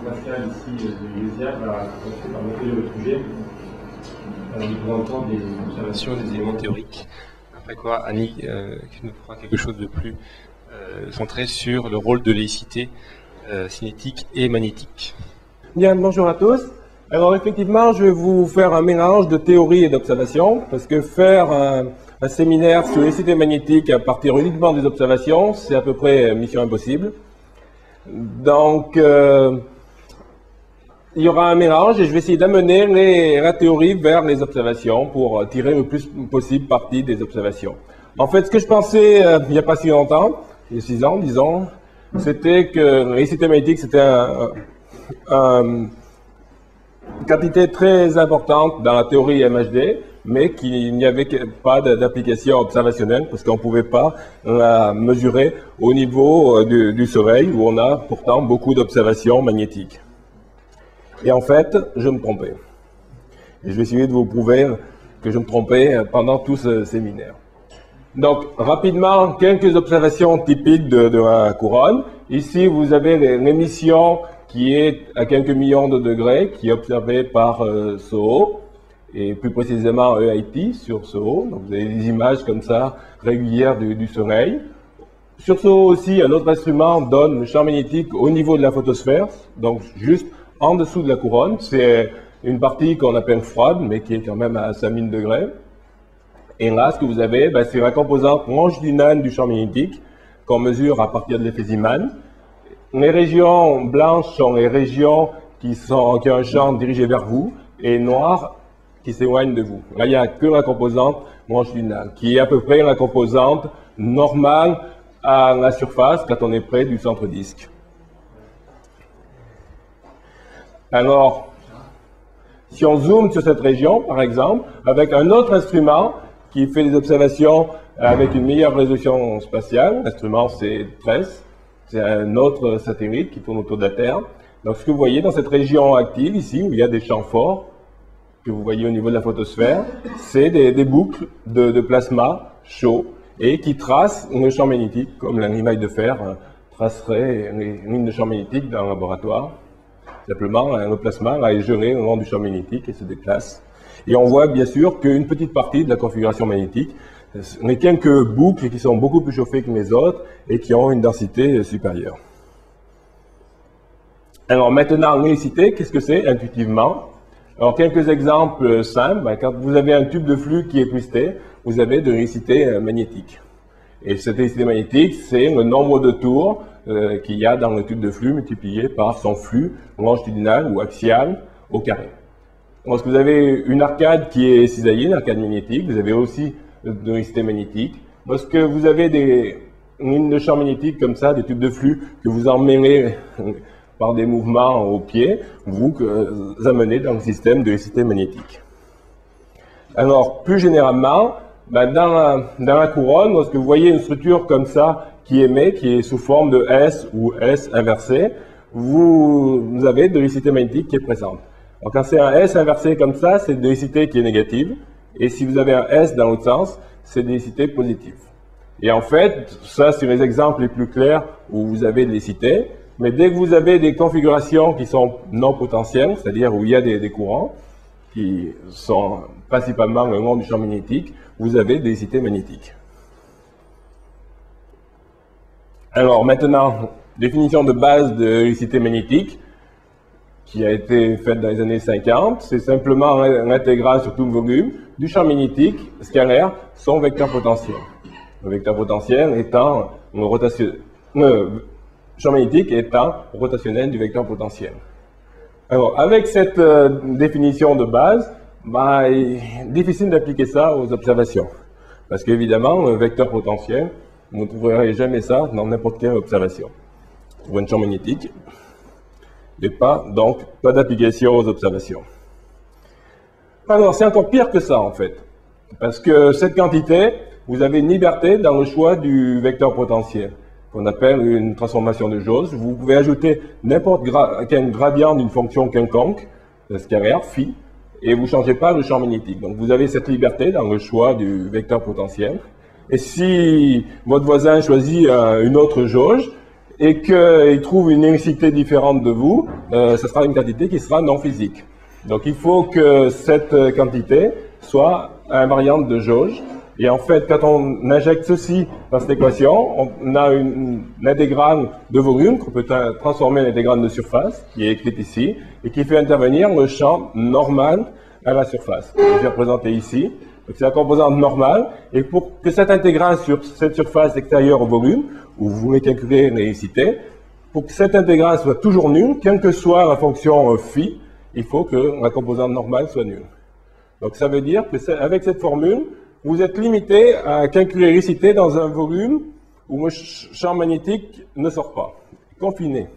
Pascal ici de l'USIA va montrer le sujet en nous présentant des observations des éléments théoriques. Après quoi, Annie nous fera quelque chose de plus centré sur le rôle de l'écité cinétique et magnétique. Bien, bonjour à tous. Alors effectivement, je vais vous faire un mélange de théorie et d'observation, parce que faire un séminaire sur l'écité magnétique à partir uniquement des observations, c'est à peu près mission impossible. Donc, il y aura un mélange et je vais essayer d'amener la théorie vers les observations pour tirer le plus possible parti des observations. En fait, ce que je pensais il n'y a pas si longtemps, il y a 6 ans, disons, c'était que l'écité magnétique, c'était une quantité très importante dans la théorie MHD, mais qu'il n'y avait pas d'application observationnelle parce qu'on ne pouvait pas la mesurer au niveau du Soleil où on a pourtant beaucoup d'observations magnétiques. Et en fait, je me trompais. Et je vais essayer de vous prouver que je me trompais pendant tout ce séminaire. Donc, rapidement, quelques observations typiques de la couronne. Ici, vous avez l'émission qui est à quelques millions de degrés, qui est observée par SOHO, et plus précisément EIT sur SOHO. Donc, vous avez des images comme ça, régulières du Soleil. Sur SOHO aussi, un autre instrument donne le champ magnétique au niveau de la photosphère, donc juste en dessous de la couronne. C'est une partie qu'on appelle froide, mais qui est quand même à 5000 degrés. Et là, ce que vous avez, c'est la composante longitudinale du champ magnétique qu'on mesure à partir de l'effet Zeeman. Les régions blanches sont les régions qui ont un champ dirigé vers vous, et noires qui s'éloignent de vous. Là, il n'y a que la composante longitudinale, qui est à peu près la composante normale à la surface quand on est près du centre disque. Alors, si on zoome sur cette région, par exemple, avec un autre instrument qui fait des observations avec une meilleure résolution spatiale, l'instrument c'est TRESS, c'est un autre satellite qui tourne autour de la Terre. Donc ce que vous voyez dans cette région active ici, où il y a des champs forts, que vous voyez au niveau de la photosphère, c'est des boucles de plasma chaud et qui tracent le champ magnétique, comme l'animail de fer tracerait les lignes de champ magnétique dans un laboratoire. Simplement, le plasma est gelé au long du champ magnétique et se déplace. Et on voit bien sûr qu'une petite partie de la configuration magnétique, on a quelques boucles qui sont beaucoup plus chauffées que les autres et qui ont une densité supérieure. Alors maintenant, l'électricité, qu'est-ce que c'est intuitivement? Alors quelques exemples simples. Quand vous avez un tube de flux qui est twisté, vous avez de l'électricité magnétique. Et cette électricité magnétique, c'est le nombre de tours qu'il y a dans le tube de flux multiplié par son flux longitudinal ou axial au carré. Lorsque vous avez une arcade qui est cisaillée, une arcade magnétique, vous avez aussi de l'électricité magnétique. Lorsque vous avez des lignes de champ magnétique comme ça, des tubes de flux que vous emmêlez par des mouvements au pied, vous amenez dans le système de l'électricité magnétique. Alors, plus généralement, dans la couronne, lorsque vous voyez une structure comme ça qui émet, qui est sous forme de S ou S inversé, vous avez de l'électricité magnétique qui est présente. Donc, quand c'est un S inversé comme ça, c'est de l'électricité qui est négative. Et si vous avez un S dans l'autre sens, c'est de l'électricité positive. Et en fait, ça, c'est les exemples les plus clairs où vous avez de l'électricité. Mais dès que vous avez des configurations qui sont non potentielles, c'est-à-dire où il y a des courants qui sont principalement le long du champ magnétique, vous avez de l'électricité magnétique. Alors maintenant, définition de base de l'électricité magnétique qui a été faite dans les années 50, c'est simplement l'intégrale sur tout le volume du champ magnétique scalaire son vecteur potentiel. Le vecteur potentiel étant le champ magnétique étant rotationnel du vecteur potentiel. Alors, avec cette définition de base, il est difficile d'appliquer ça aux observations. Parce qu'évidemment, le vecteur potentiel, vous ne trouverez jamais ça dans n'importe quelle observation. Pour un champ magnétique, et donc pas d'application aux observations. Alors, c'est encore pire que ça, en fait. Parce que cette quantité, vous avez une liberté dans le choix du vecteur potentiel, qu'on appelle une transformation de Gauss. Vous pouvez ajouter n'importe quel gradient d'une fonction quelconque, scalaire, phi, et vous ne changez pas le champ magnétique. Donc, vous avez cette liberté dans le choix du vecteur potentiel. Et si votre voisin choisit une autre jauge, et qu'il trouve une unicité différente de vous, ce sera une quantité qui sera non physique. Donc il faut que cette quantité soit invariante de jauge. Et en fait, quand on injecte ceci dans cette équation, on a une intégrale de volume qu'on peut transformer en intégrale de surface, qui est écrite ici, et qui fait intervenir le champ normal à la surface. Je vais représenter ici. C'est la composante normale, et pour que cette intégrale sur cette surface extérieure au volume, où vous voulez calculer l'unicité, pour que cette intégrale soit toujours nulle, quelle que soit la fonction phi, il faut que la composante normale soit nulle. Donc ça veut dire qu'avec cette formule, vous êtes limité à calculer l'unicité dans un volume où le champ magnétique ne sort pas, confiné.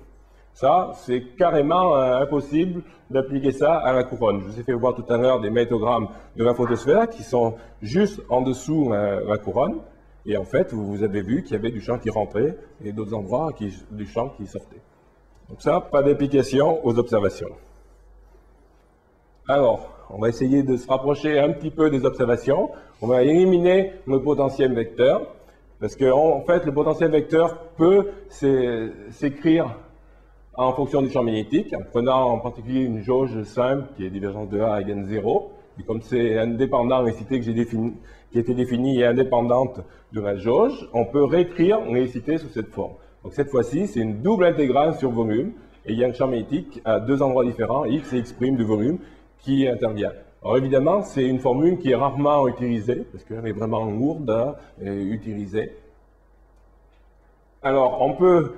Ça, c'est carrément impossible d'appliquer ça à la couronne. Je vous ai fait voir tout à l'heure des magnétogrammes de la photosphère qui sont juste en dessous la couronne. Et en fait, vous avez vu qu'il y avait du champ qui rentrait et d'autres endroits du champ qui sortait. Donc ça, pas d'application aux observations. Alors, on va essayer de se rapprocher un petit peu des observations. On va éliminer le potentiel vecteur, parce qu'en fait, le potentiel vecteur peut s'écrire en fonction du champ magnétique, en prenant en particulier une jauge simple qui est divergence de A égale 0. Et comme c'est indépendant, l'unicité qui a été définie est indépendante de la jauge, on peut réécrire l'unicité sous cette forme. Donc cette fois-ci, c'est une double intégrale sur volume, et il y a un champ magnétique à deux endroits différents, x et x' du volume, qui intervient. Alors évidemment, c'est une formule qui est rarement utilisée, parce qu'elle est vraiment lourde à utiliser. Alors, on peut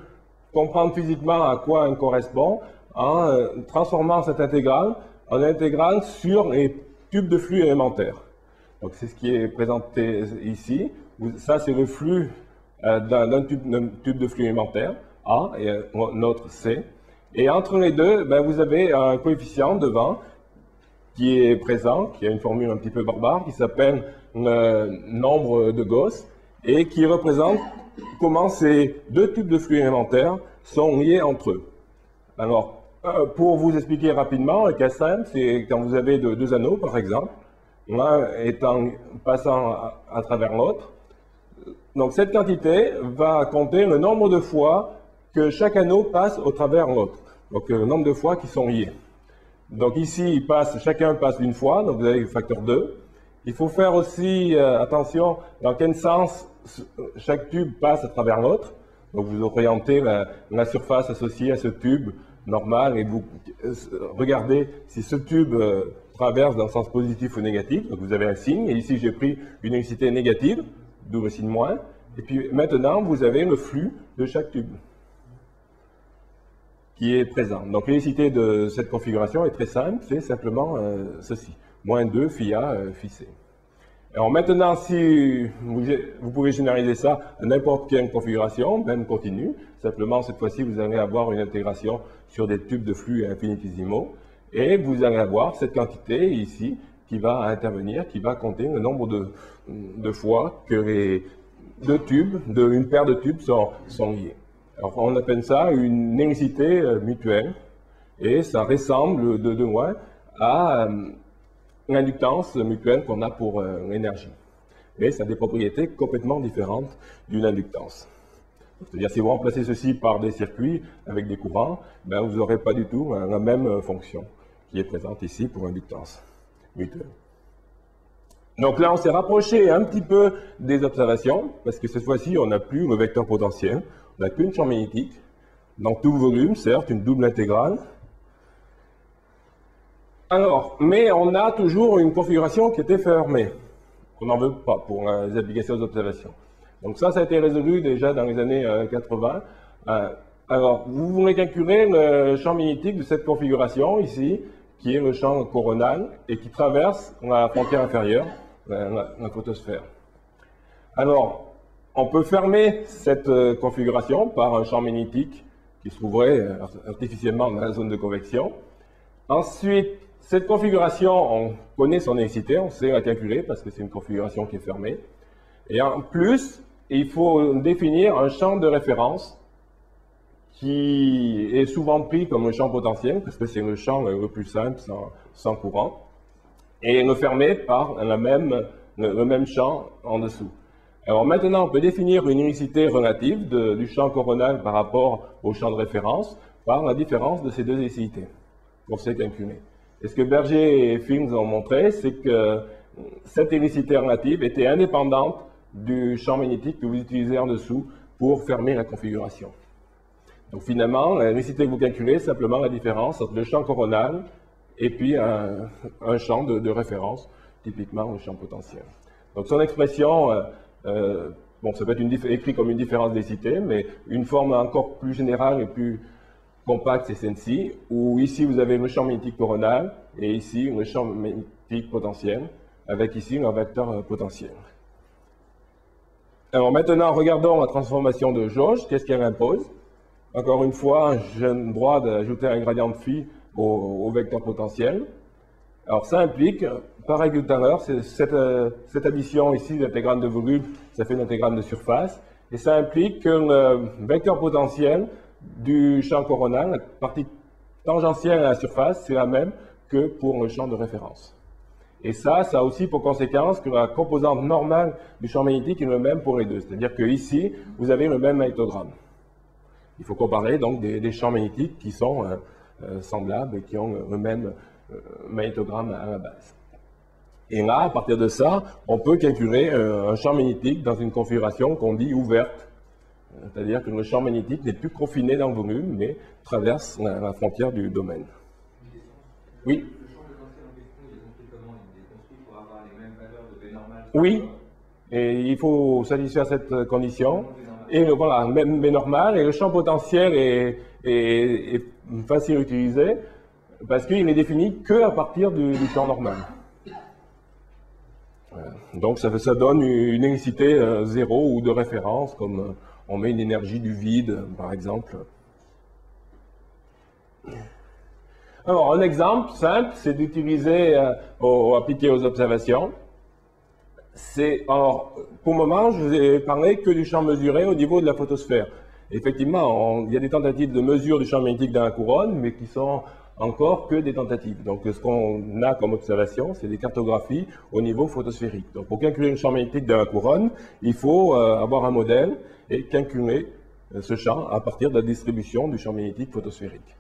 comprendre physiquement à quoi elle correspond en transformant cette intégrale en intégrale sur les tubes de flux élémentaires. Donc c'est ce qui est présenté ici. Ça, c'est le flux d'un tube de flux élémentaire, A, et l'autre C. Et entre les deux, ben, vous avez un coefficient devant qui est présent, qui a une formule un petit peu barbare, qui s'appelle le nombre de Gauss, et qui représente comment ces deux tubes de flux élémentaires sont liés entre eux. Alors, pour vous expliquer rapidement, un cas simple, c'est quand vous avez deux anneaux, par exemple, l'un passant à travers l'autre. Donc, cette quantité va compter le nombre de fois que chaque anneau passe au travers l'autre. Donc, le nombre de fois qui sont liés. Donc ici, chacun passe une fois, donc vous avez le facteur 2. Il faut faire aussi attention dans quel sens chaque tube passe à travers l'autre. Donc vous orientez la surface associée à ce tube normal et vous regardez si ce tube traverse dans le sens positif ou négatif. Donc vous avez un signe, et ici j'ai pris une unicité négative, d'où le signe moins. Et puis maintenant, vous avez le flux de chaque tube qui est présent. Donc l'unicité de cette configuration est très simple, c'est simplement ceci, moins 2 phi A phi C. Alors maintenant, si vous pouvez généraliser ça à n'importe quelle configuration, même continue, simplement cette fois-ci vous allez avoir une intégration sur des tubes de flux infinitésimaux, et vous allez avoir cette quantité ici qui va intervenir, qui va compter le nombre de fois que les deux tubes, une paire de tubes sont liés. Alors, on appelle ça une unicité mutuelle, et ça ressemble de loin à l'inductance mutuelle qu'on a pour l'énergie. Mais ça a des propriétés complètement différentes d'une inductance. C'est-à-dire, si vous remplacez ceci par des circuits avec des courants, ben, vous n'aurez pas du tout la même fonction qui est présente ici pour l'inductance mutuelle. Donc là, on s'est rapproché un petit peu des observations, parce que cette fois-ci, on n'a plus le vecteur potentiel. On n'a qu'une champ magnétique, donc tout volume, certes, une double intégrale. Alors, mais on a toujours une configuration qui était fermée. On n'en veut pas pour les applications d'observation. Donc ça a été résolu déjà dans les années 80. Alors, vous voulez calculer le champ magnétique de cette configuration ici, qui est le champ coronal, et qui traverse la frontière inférieure, la photosphère. Alors, on peut fermer cette configuration par un champ magnétique qui se trouverait artificiellement dans la zone de convection. Ensuite, cette configuration, on connaît son unicité, on sait la calculer parce que c'est une configuration qui est fermée. Et en plus, il faut définir un champ de référence qui est souvent pris comme un champ potentiel, parce que c'est le champ le plus simple, sans courant, et le fermer par le même champ en dessous. Alors maintenant, on peut définir une unicité relative du champ coronal par rapport au champ de référence par la différence de ces deux unicités pour ces calculés. Et ce que Berger et Fields ont montré, c'est que cette unicité relative était indépendante du champ magnétique que vous utilisez en dessous pour fermer la configuration. Donc finalement, la unicité que vous calculez, c'est simplement la différence entre le champ coronal et puis un champ de référence, typiquement le champ potentiel. Donc son expression, bon, ça peut être écrit comme une différence d'unicité, mais une forme encore plus générale et plus compacte, c'est celle-ci, où ici vous avez le champ magnétique coronal et ici le champ magnétique potentiel, avec ici un vecteur potentiel. Alors maintenant, regardons la transformation de jauge, qu'est-ce qu'elle impose? Encore une fois, j'ai le droit d'ajouter un gradient de phi au vecteur potentiel. Alors ça implique, pareil que tout à l'heure, cette addition ici d'intégrale de volume, ça fait une intégrale de surface, et ça implique que le vecteur potentiel du champ coronal, la partie tangentielle à la surface, c'est la même que pour le champ de référence. Et ça a aussi pour conséquence que la composante normale du champ magnétique est le même pour les deux. C'est-à-dire que ici, vous avez le même magnétogramme. Il faut comparer donc des champs magnétiques qui sont semblables et qui ont le même magnétogramme à la base. Et là, à partir de ça, on peut calculer un champ magnétique dans une configuration qu'on dit ouverte. C'est-à-dire que le champ magnétique n'est plus confiné dans le volume, mais traverse la frontière du domaine. Oui. Le champ potentiel en question, il est construit comment? Il est construit pour avoir les mêmes valeurs de V normal? Oui, et il faut satisfaire cette condition. Et voilà, même V normal, et le champ potentiel est facile à utiliser parce qu'il est défini que à partir du champ normal. Donc ça donne une unicité zéro ou de référence, comme on met une énergie du vide, par exemple. Alors, un exemple simple, c'est d'utiliser, appliqué aux observations. Alors, pour le moment, je vous ai parlé que du champ mesuré au niveau de la photosphère. Effectivement, il y a des tentatives de mesure du champ magnétique dans la couronne, mais qui sont encore que des tentatives. Donc, ce qu'on a comme observation, c'est des cartographies au niveau photosphérique. Donc, pour calculer le champ magnétique dans la couronne, il faut avoir un modèle et calculer ce champ à partir de la distribution du champ magnétique photosphérique.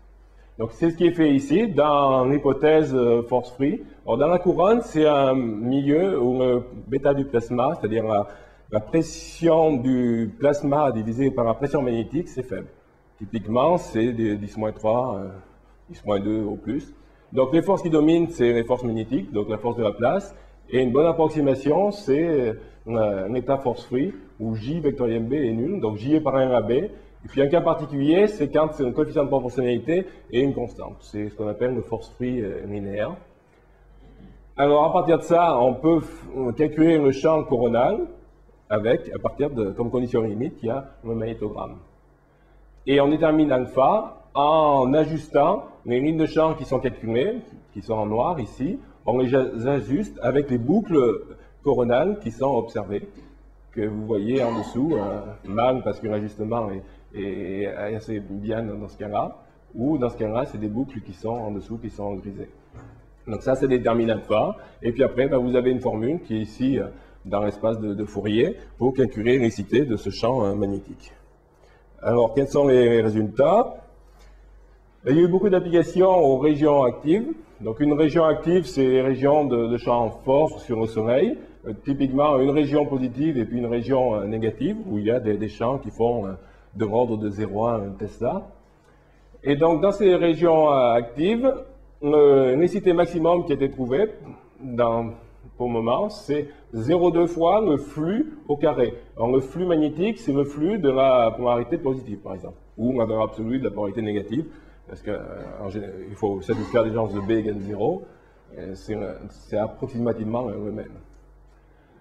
Donc, c'est ce qui est fait ici, dans l'hypothèse force free. Alors, dans la couronne, c'est un milieu où le bêta du plasma, c'est-à-dire la pression du plasma divisée par la pression magnétique, c'est faible. Typiquement, c'est des 10-3, 10-2 au plus. Donc, les forces qui dominent, c'est les forces magnétiques, donc la force de la place. Et une bonne approximation, c'est un état force free, où J vectoriel B est nul, donc J est pareil à B. Et puis un cas particulier, c'est quand c'est un coefficient de proportionnalité et une constante. C'est ce qu'on appelle le force free linéaire. Alors à partir de ça, on peut calculer le champ coronal avec, à partir de, comme condition limite, il y a le magnétogramme. Et on détermine alpha en ajustant les lignes de champ qui sont calculées, qui sont en noir ici, on les ajuste avec les boucles coronales qui sont observées, que vous voyez en dessous, mal parce que l'ajustement est assez bien dans ce cas-là, ou dans ce cas-là, c'est des boucles qui sont en dessous, qui sont grisées. Donc ça, c'est déterminé alpha, et puis après, vous avez une formule qui est ici dans l'espace de Fourier pour calculer l'unicité de ce champ magnétique. Alors, quels sont les résultats? Il y a eu beaucoup d'applications aux régions actives. Donc, une région active, c'est les régions de champ fort sur le Soleil. Typiquement, une région positive et puis une région négative, où il y a des champs qui font de l'ordre de 0,1 Tesla. Et donc, dans ces régions actives, l'unicité maximum qui a été trouvée, pour le moment, c'est 0,2 fois le flux au carré. Alors, le flux magnétique, c'est le flux de la polarité positive, par exemple, ou la valeur absolue de la polarité négative, parce qu'il faut satisfaire l'égence de B égale 0, c'est approximativement le même.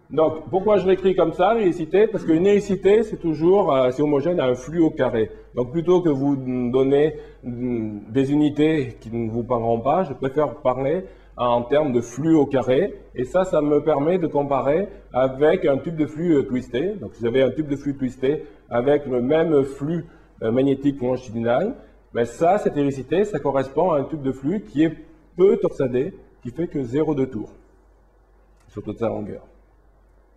Donc, pourquoi je l'écris comme ça, l'hélicité? Parce qu'une hélicité, c'est toujours c'est homogène à un flux au carré. Donc, plutôt que vous donner des unités qui ne vous parleront pas, je préfère parler en termes de flux au carré. Et ça me permet de comparer avec un tube de flux twisté. Donc, vous avez un tube de flux twisté avec le même flux magnétique longitudinal. Mais ça, cette hélicité, ça correspond à un tube de flux qui est peu torsadé, qui fait que 0,2 tours sur toute sa longueur.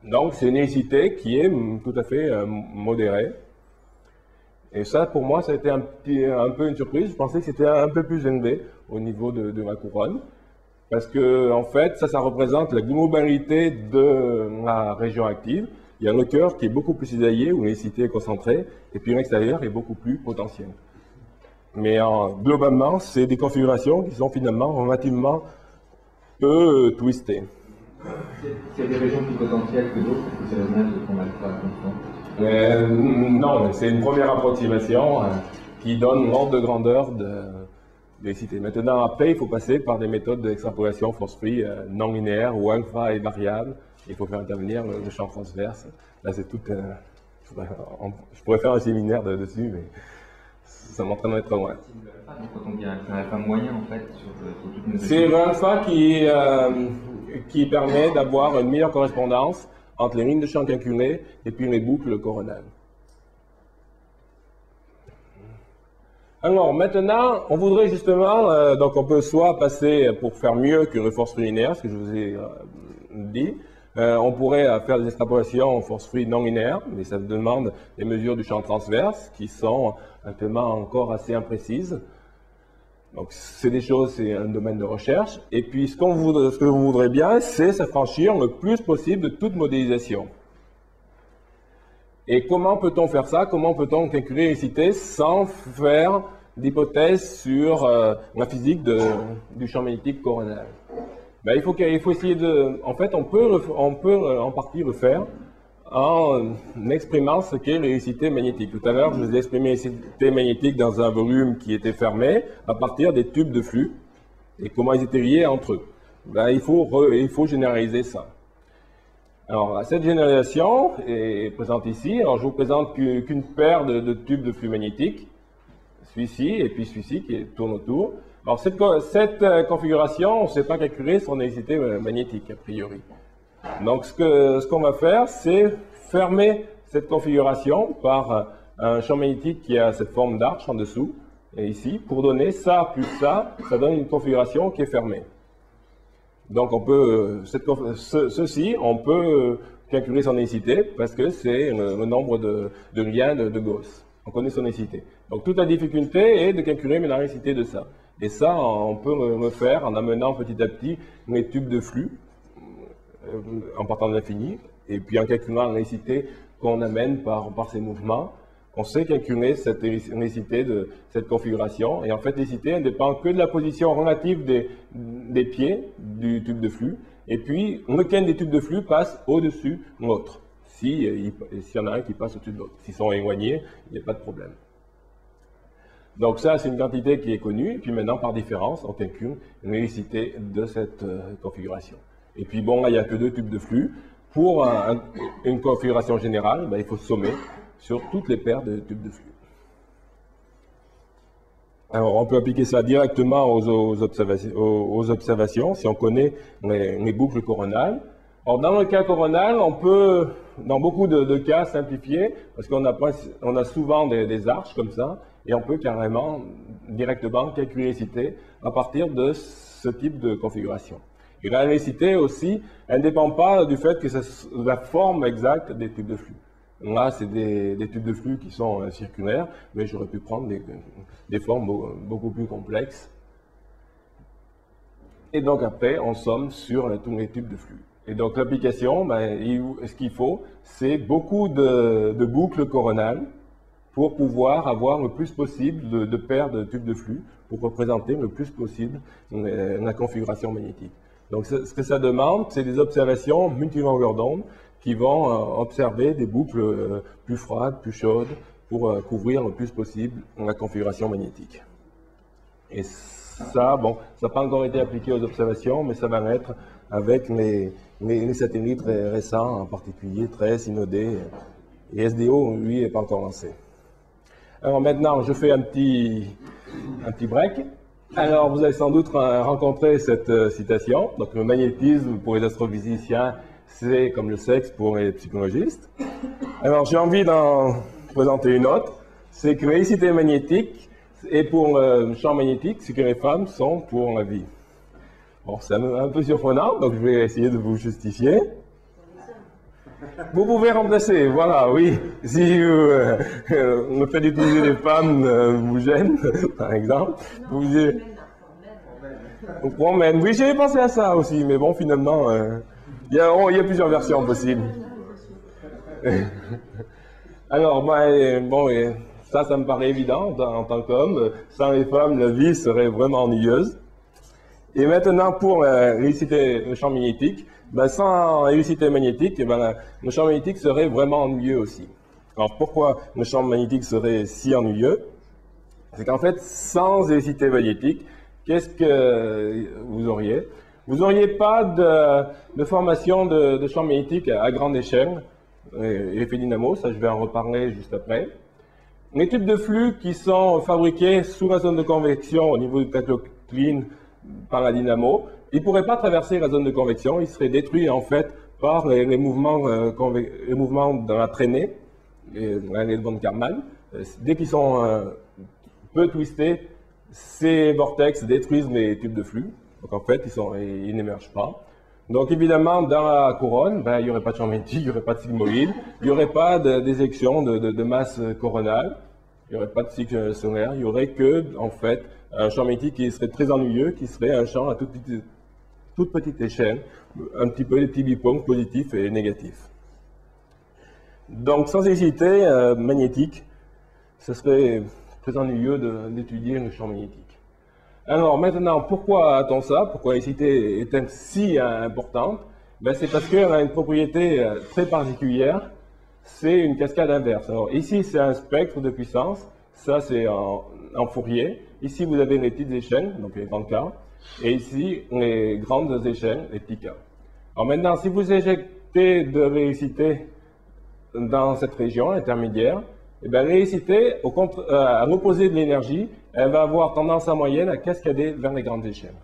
Donc c'est une électricité qui est tout à fait modérée. Et ça, pour moi, ça a été un peu une surprise. Je pensais que c'était un peu plus élevé au niveau de ma couronne. Parce que, en fait, ça représente la globalité de la région active. Il y a le cœur qui est beaucoup plus isolé, où l'électricité est concentrée, et puis l'extérieur est beaucoup plus potentiel. Mais globalement, c'est des configurations qui sont finalement relativement peu twistées. Il y a des régions plus potentielles que d'autres, parce que c'est la même de qu'on alpha constant. Non, c'est une première approximation qui donne l'ordre de grandeur de l'électricité. Maintenant, après, il faut passer par des méthodes d'extrapolation force-free non linéaires où alpha est variable. Il faut faire intervenir le champ transverse. Là, c'est tout. Je pourrais faire un séminaire dessus, mais ça m'entraînerait trop loin. Donc, quand on dit un alpha moyen, en fait, sur toutes nos c'est l'alpha qui permet d'avoir une meilleure correspondance entre les lignes de champ calculées et puis les boucles coronales. Alors maintenant, on voudrait justement, donc on peut soit passer pour faire mieux qu'une force free linéaire, ce que je vous ai dit. On pourrait faire des extrapolations en force free non linéaire, mais ça demande des mesures du champ transverse qui sont actuellement encore assez imprécises. Donc c'est des choses, c'est un domaine de recherche. Et puis ce que vous voudrez bien, c'est s'affranchir le plus possible de toute modélisation. Et comment peut-on faire ça? Comment peut-on calculer l'électricité sans faire d'hypothèses sur la physique du champ magnétique coronal? Ben, il faut essayer de... En fait, on peut en partie le faire en exprimant ce qu'est l'électricité magnétique. Tout à l'heure, je vous ai exprimé l'électricité magnétique dans un volume qui était fermé à partir des tubes de flux et comment ils étaient liés entre eux. Ben, il faut généraliser ça. Alors, cette généralisation est présente ici. Alors, je vous présente qu'une paire de tubes de flux magnétiques, celui-ci et puis celui-ci qui tourne autour. Alors, cette configuration, on ne sait pas calculer son électricité magnétique, a priori. Donc, ce qu'on va faire, c'est fermer cette configuration par un champ magnétique qui a cette forme d'arche en dessous, et ici, pour donner ça plus ça donne une configuration qui est fermée. Donc, on peut, on peut calculer son électricité parce que c'est le nombre de liens de Gauss. On connaît son électricité. Donc, toute la difficulté est de calculer la l'électricité de ça. Et ça, on peut le faire en amenant petit à petit les tubes de flux, en partant de l'infini, et puis en calculant l'électricité qu'on amène par ces mouvements. On sait calculer cette l'électricité de cette configuration, et en fait l'électricité ne dépend que de la position relative des pieds du tube de flux, et puis lequel des tubes de flux passe au-dessus de l'autre, s'il y en a un qui passe au-dessus de l'autre. S'ils sont éloignés, il n'y a pas de problème. Donc ça, c'est une quantité qui est connue, et puis maintenant, par différence, on calcule l'électricité de cette configuration. Et puis bon, là, il n'y a que deux tubes de flux. Pour une configuration générale, ben, il faut sommer sur toutes les paires de tubes de flux. Alors, on peut appliquer ça directement aux observations, si on connaît les boucles coronales. Alors, dans le cas coronal, on peut, dans beaucoup de cas, simplifier, parce qu'on a souvent des arches comme ça, et on peut carrément, directement, calculer l'électricité à partir de ce type de configuration. Et la l'électricité aussi, elle ne dépend pas du fait que c'est la forme exacte des tubes de flux. Là, c'est des tubes de flux qui sont circulaires, mais j'aurais pu prendre des formes beaucoup plus complexes. Et donc après, on somme sur tous les tubes de flux. Et donc l'application, ben, ce qu'il faut, c'est beaucoup de boucles coronales pour pouvoir avoir le plus possible de paires de tubes de flux pour représenter le plus possible la configuration magnétique. Donc ce que ça demande, c'est des observations multilongueurs d'onde qui vont observer des boucles plus froides, plus chaudes, pour couvrir le plus possible la configuration magnétique. Et ça, bon, ça n'a pas encore été appliqué aux observations, mais ça va l'être avec les satellites très récents, en particulier TRES, INODE, et SDO, lui, n'est pas encore lancé. Alors maintenant, je fais un petit break. Alors, vous avez sans doute rencontré cette citation. Donc, le magnétisme pour les astrophysiciens, c'est comme le sexe pour les psychologistes. Alors, j'ai envie d'en présenter une autre. C'est que l'électricité magnétique est pour le champ magnétique ce que les femmes sont pour la vie. Bon, c'est un peu surprenant, donc je vais essayer de vous justifier. Vous pouvez remplacer, voilà, oui. Si le fait d'utiliser les femmes vous gêne, par exemple, vous dites... Oui, j'ai pensé à ça aussi, mais bon, finalement, il y a plusieurs versions possibles. Alors, bon, ça me paraît évident en tant qu'homme. Sans les femmes, la vie serait vraiment ennuyeuse. Et maintenant, pour l'électricité, le champ magnétique, sans l'électricité magnétique, le champ magnétique serait vraiment ennuyeux aussi. Alors, pourquoi le champ magnétique serait si ennuyeux? C'est qu'en fait, sans électricité magnétique, qu'est-ce que vous auriez? Vous n'auriez pas de formation de champ magnétique à grande échelle, effet dynamo, ça je vais en reparler juste après. Les tubes de flux qui sont fabriqués sous la zone de convection au niveau du catocline par la dynamo, ils ne pourraient pas traverser la zone de convection, ils seraient détruits en fait par les mouvements dans la traînée, les von Karman. Dès qu'ils sont peu twistés, ces vortex détruisent les tubes de flux. Donc en fait, ils n'émergent pas. Donc évidemment, dans la couronne, il n'y aurait pas de champ magnétique, il n'y aurait pas de sigmoïde, il n'y aurait pas d'éjection de masse coronale, il n'y aurait pas de cycle solaire, il n'y aurait que, en fait, un champ magnétique qui serait très ennuyeux, qui serait un champ à toute petite échelle, un petit peu des petits bipongs positifs et négatifs. Donc sans électricité magnétique, ce serait très ennuyeux d'étudier le champ magnétique. Alors maintenant, pourquoi a-t-on ça? Pourquoi l'électricité est si importante? C'est parce qu'elle a une propriété très particulière, c'est une cascade inverse. Alors ici, c'est un spectre de puissance, ça c'est en Fourier. Ici, vous avez les petites échelles, donc les grandes K, et ici, les grandes échelles, les petits K. Alors maintenant, si vous éjectez de l'électricité dans cette région intermédiaire, l'électricité, à l'opposé de l'énergie, elle va avoir tendance en moyenne à cascader vers les grandes échelles.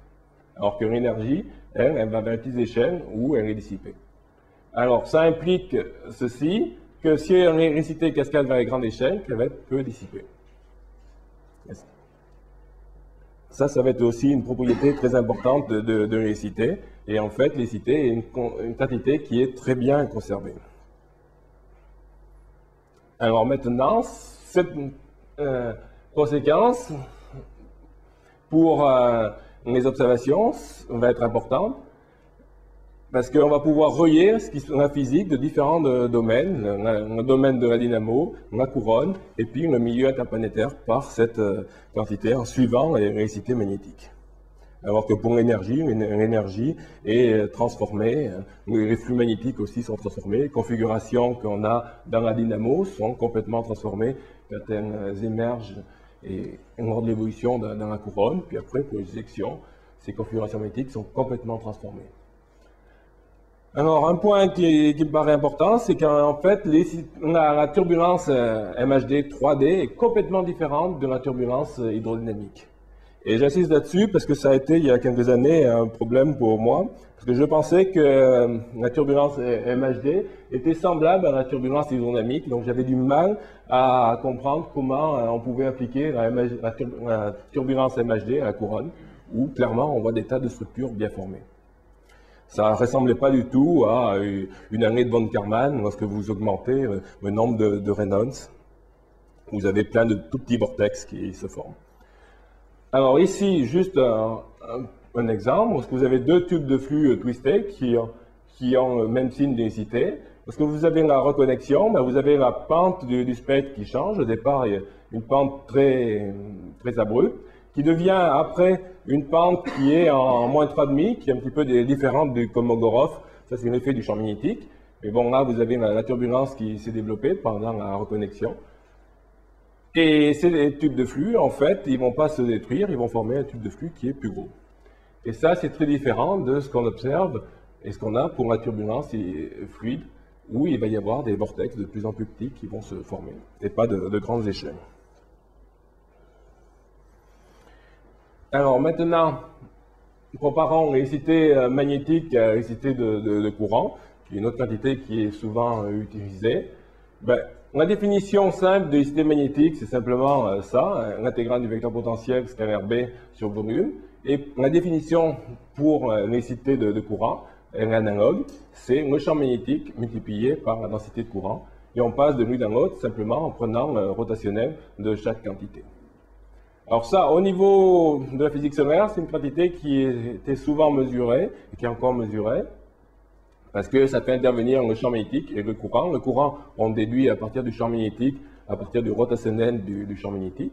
Alors que l'énergie, elle va vers les petites échelles où elle est dissipée. Alors, ça implique ceci, que si l'électricité cascade vers les grandes échelles, qu'elle va être peu dissipée. Ça va être aussi une propriété très importante de l'électricité. Et en fait, l'électricité est une quantité qui est très bien conservée. Alors maintenant, cette conséquence pour les observations va être importante parce qu'on va pouvoir relier la physique de différents domaines, le domaine de la dynamo, la couronne et puis le milieu interplanétaire par cette quantité en suivant l'électricité magnétique. Alors que pour l'énergie est transformée, les flux magnétiques aussi sont transformés, les configurations qu'on a dans la dynamo sont complètement transformées quand elles émergent et lors de l'évolution dans la couronne, puis après pour les éjections, ces configurations magnétiques sont complètement transformées. Alors un point qui me paraît important, c'est qu'en fait la turbulence MHD 3D est complètement différente de la turbulence hydrodynamique. Et j'insiste là-dessus parce que ça a été, il y a quelques années, un problème pour moi, parce que je pensais que la turbulence MHD était semblable à la turbulence hydrodynamique, donc j'avais du mal à comprendre comment on pouvait appliquer la turbulence MHD à la couronne, où clairement on voit des tas de structures bien formées. Ça ne ressemblait pas du tout à une année de von Karman, lorsque vous augmentez le nombre de Reynolds, vous avez plein de tout petits vortex qui se forment. Alors ici, juste un exemple, lorsque vous avez deux tubes de flux twistés qui ont le même signe d'électricité, lorsque vous avez la reconnexion, vous avez la pente du spectre qui change. Au départ, il y a une pente très abrupte, qui devient après une pente qui est en moins 3,5, qui est un petit peu différente du Kolmogorov. Ça, c'est l'effet du champ magnétique. Mais bon, là, vous avez la turbulence qui s'est développée pendant la reconnexion. Et ces tubes de flux, en fait, ils ne vont pas se détruire, ils vont former un tube de flux qui est plus gros. Et ça, c'est très différent de ce qu'on observe et ce qu'on a pour la turbulence fluide, où il va y avoir des vortex de plus en plus petits qui vont se former, et pas de grandes échelles. Alors maintenant, comparons l'électricité magnétique à l'électricité de courant, qui est une autre quantité qui est souvent utilisée. La définition simple de l'électricité magnétique, c'est simplement ça, l'intégrale du vecteur potentiel scalaire B sur volume. Et la définition pour l'électricité de courant, RN analogue, c'est le champ magnétique multiplié par la densité de courant. Et on passe de l'une à l'autre simplement en prenant le rotationnel de chaque quantité. Alors ça, au niveau de la physique solaire, c'est une quantité qui était souvent mesurée, et qui est encore mesurée, parce que ça fait intervenir le champ magnétique et le courant. Le courant, on déduit à partir du champ magnétique, à partir du rotationnel du champ magnétique.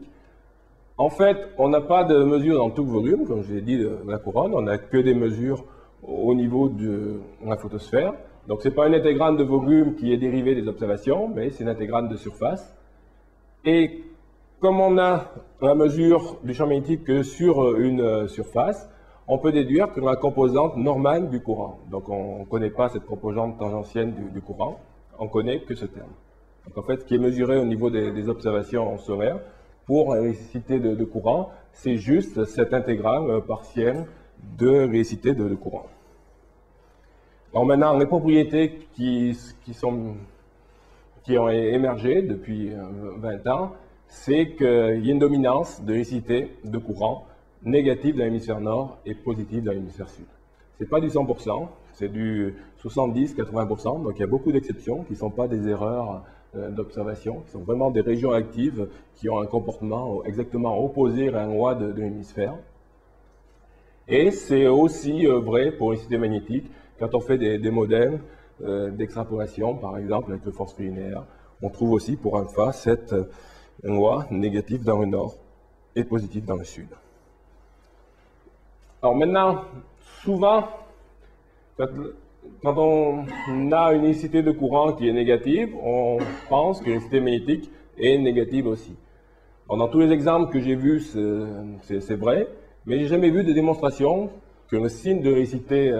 En fait, on n'a pas de mesure dans tout le volume, comme je l'ai dit, de la couronne. On n'a que des mesures au niveau de la photosphère. Donc, ce n'est pas une intégrante de volume qui est dérivée des observations, mais c'est une intégrante de surface. Et comme on a la mesure du champ magnétique que sur une surface, on peut déduire que la composante normale du courant. Donc, on ne connaît pas cette composante tangentielle du courant, on connaît que ce terme. Donc, en fait, ce qui est mesuré au niveau des observations solaires, pour l'électricité de courant, c'est juste cette intégrale partielle de l'électricité de courant. Alors maintenant, les propriétés qui ont émergé depuis 20 ans, c'est qu'il y a une dominance de l'électricité de courant négative dans l'hémisphère nord et positive dans l'hémisphère sud. Ce n'est pas du 100%, c'est du 70-80%, donc il y a beaucoup d'exceptions qui ne sont pas des erreurs d'observation, qui sont vraiment des régions actives qui ont un comportement exactement opposé à la loi de l'hémisphère. Et c'est aussi vrai pour l'électricité magnétique quand on fait des modèles d'extrapolation, par exemple avec le force linéaire. On trouve aussi pour alpha cette loi négative dans le nord et positive dans le sud. Alors maintenant, souvent, quand on a une électricité de courant qui est négative, on pense que l'électricité magnétique est négative aussi. Alors, dans tous les exemples que j'ai vus, c'est vrai, mais j'ai jamais vu de démonstration que le signe de l'électricité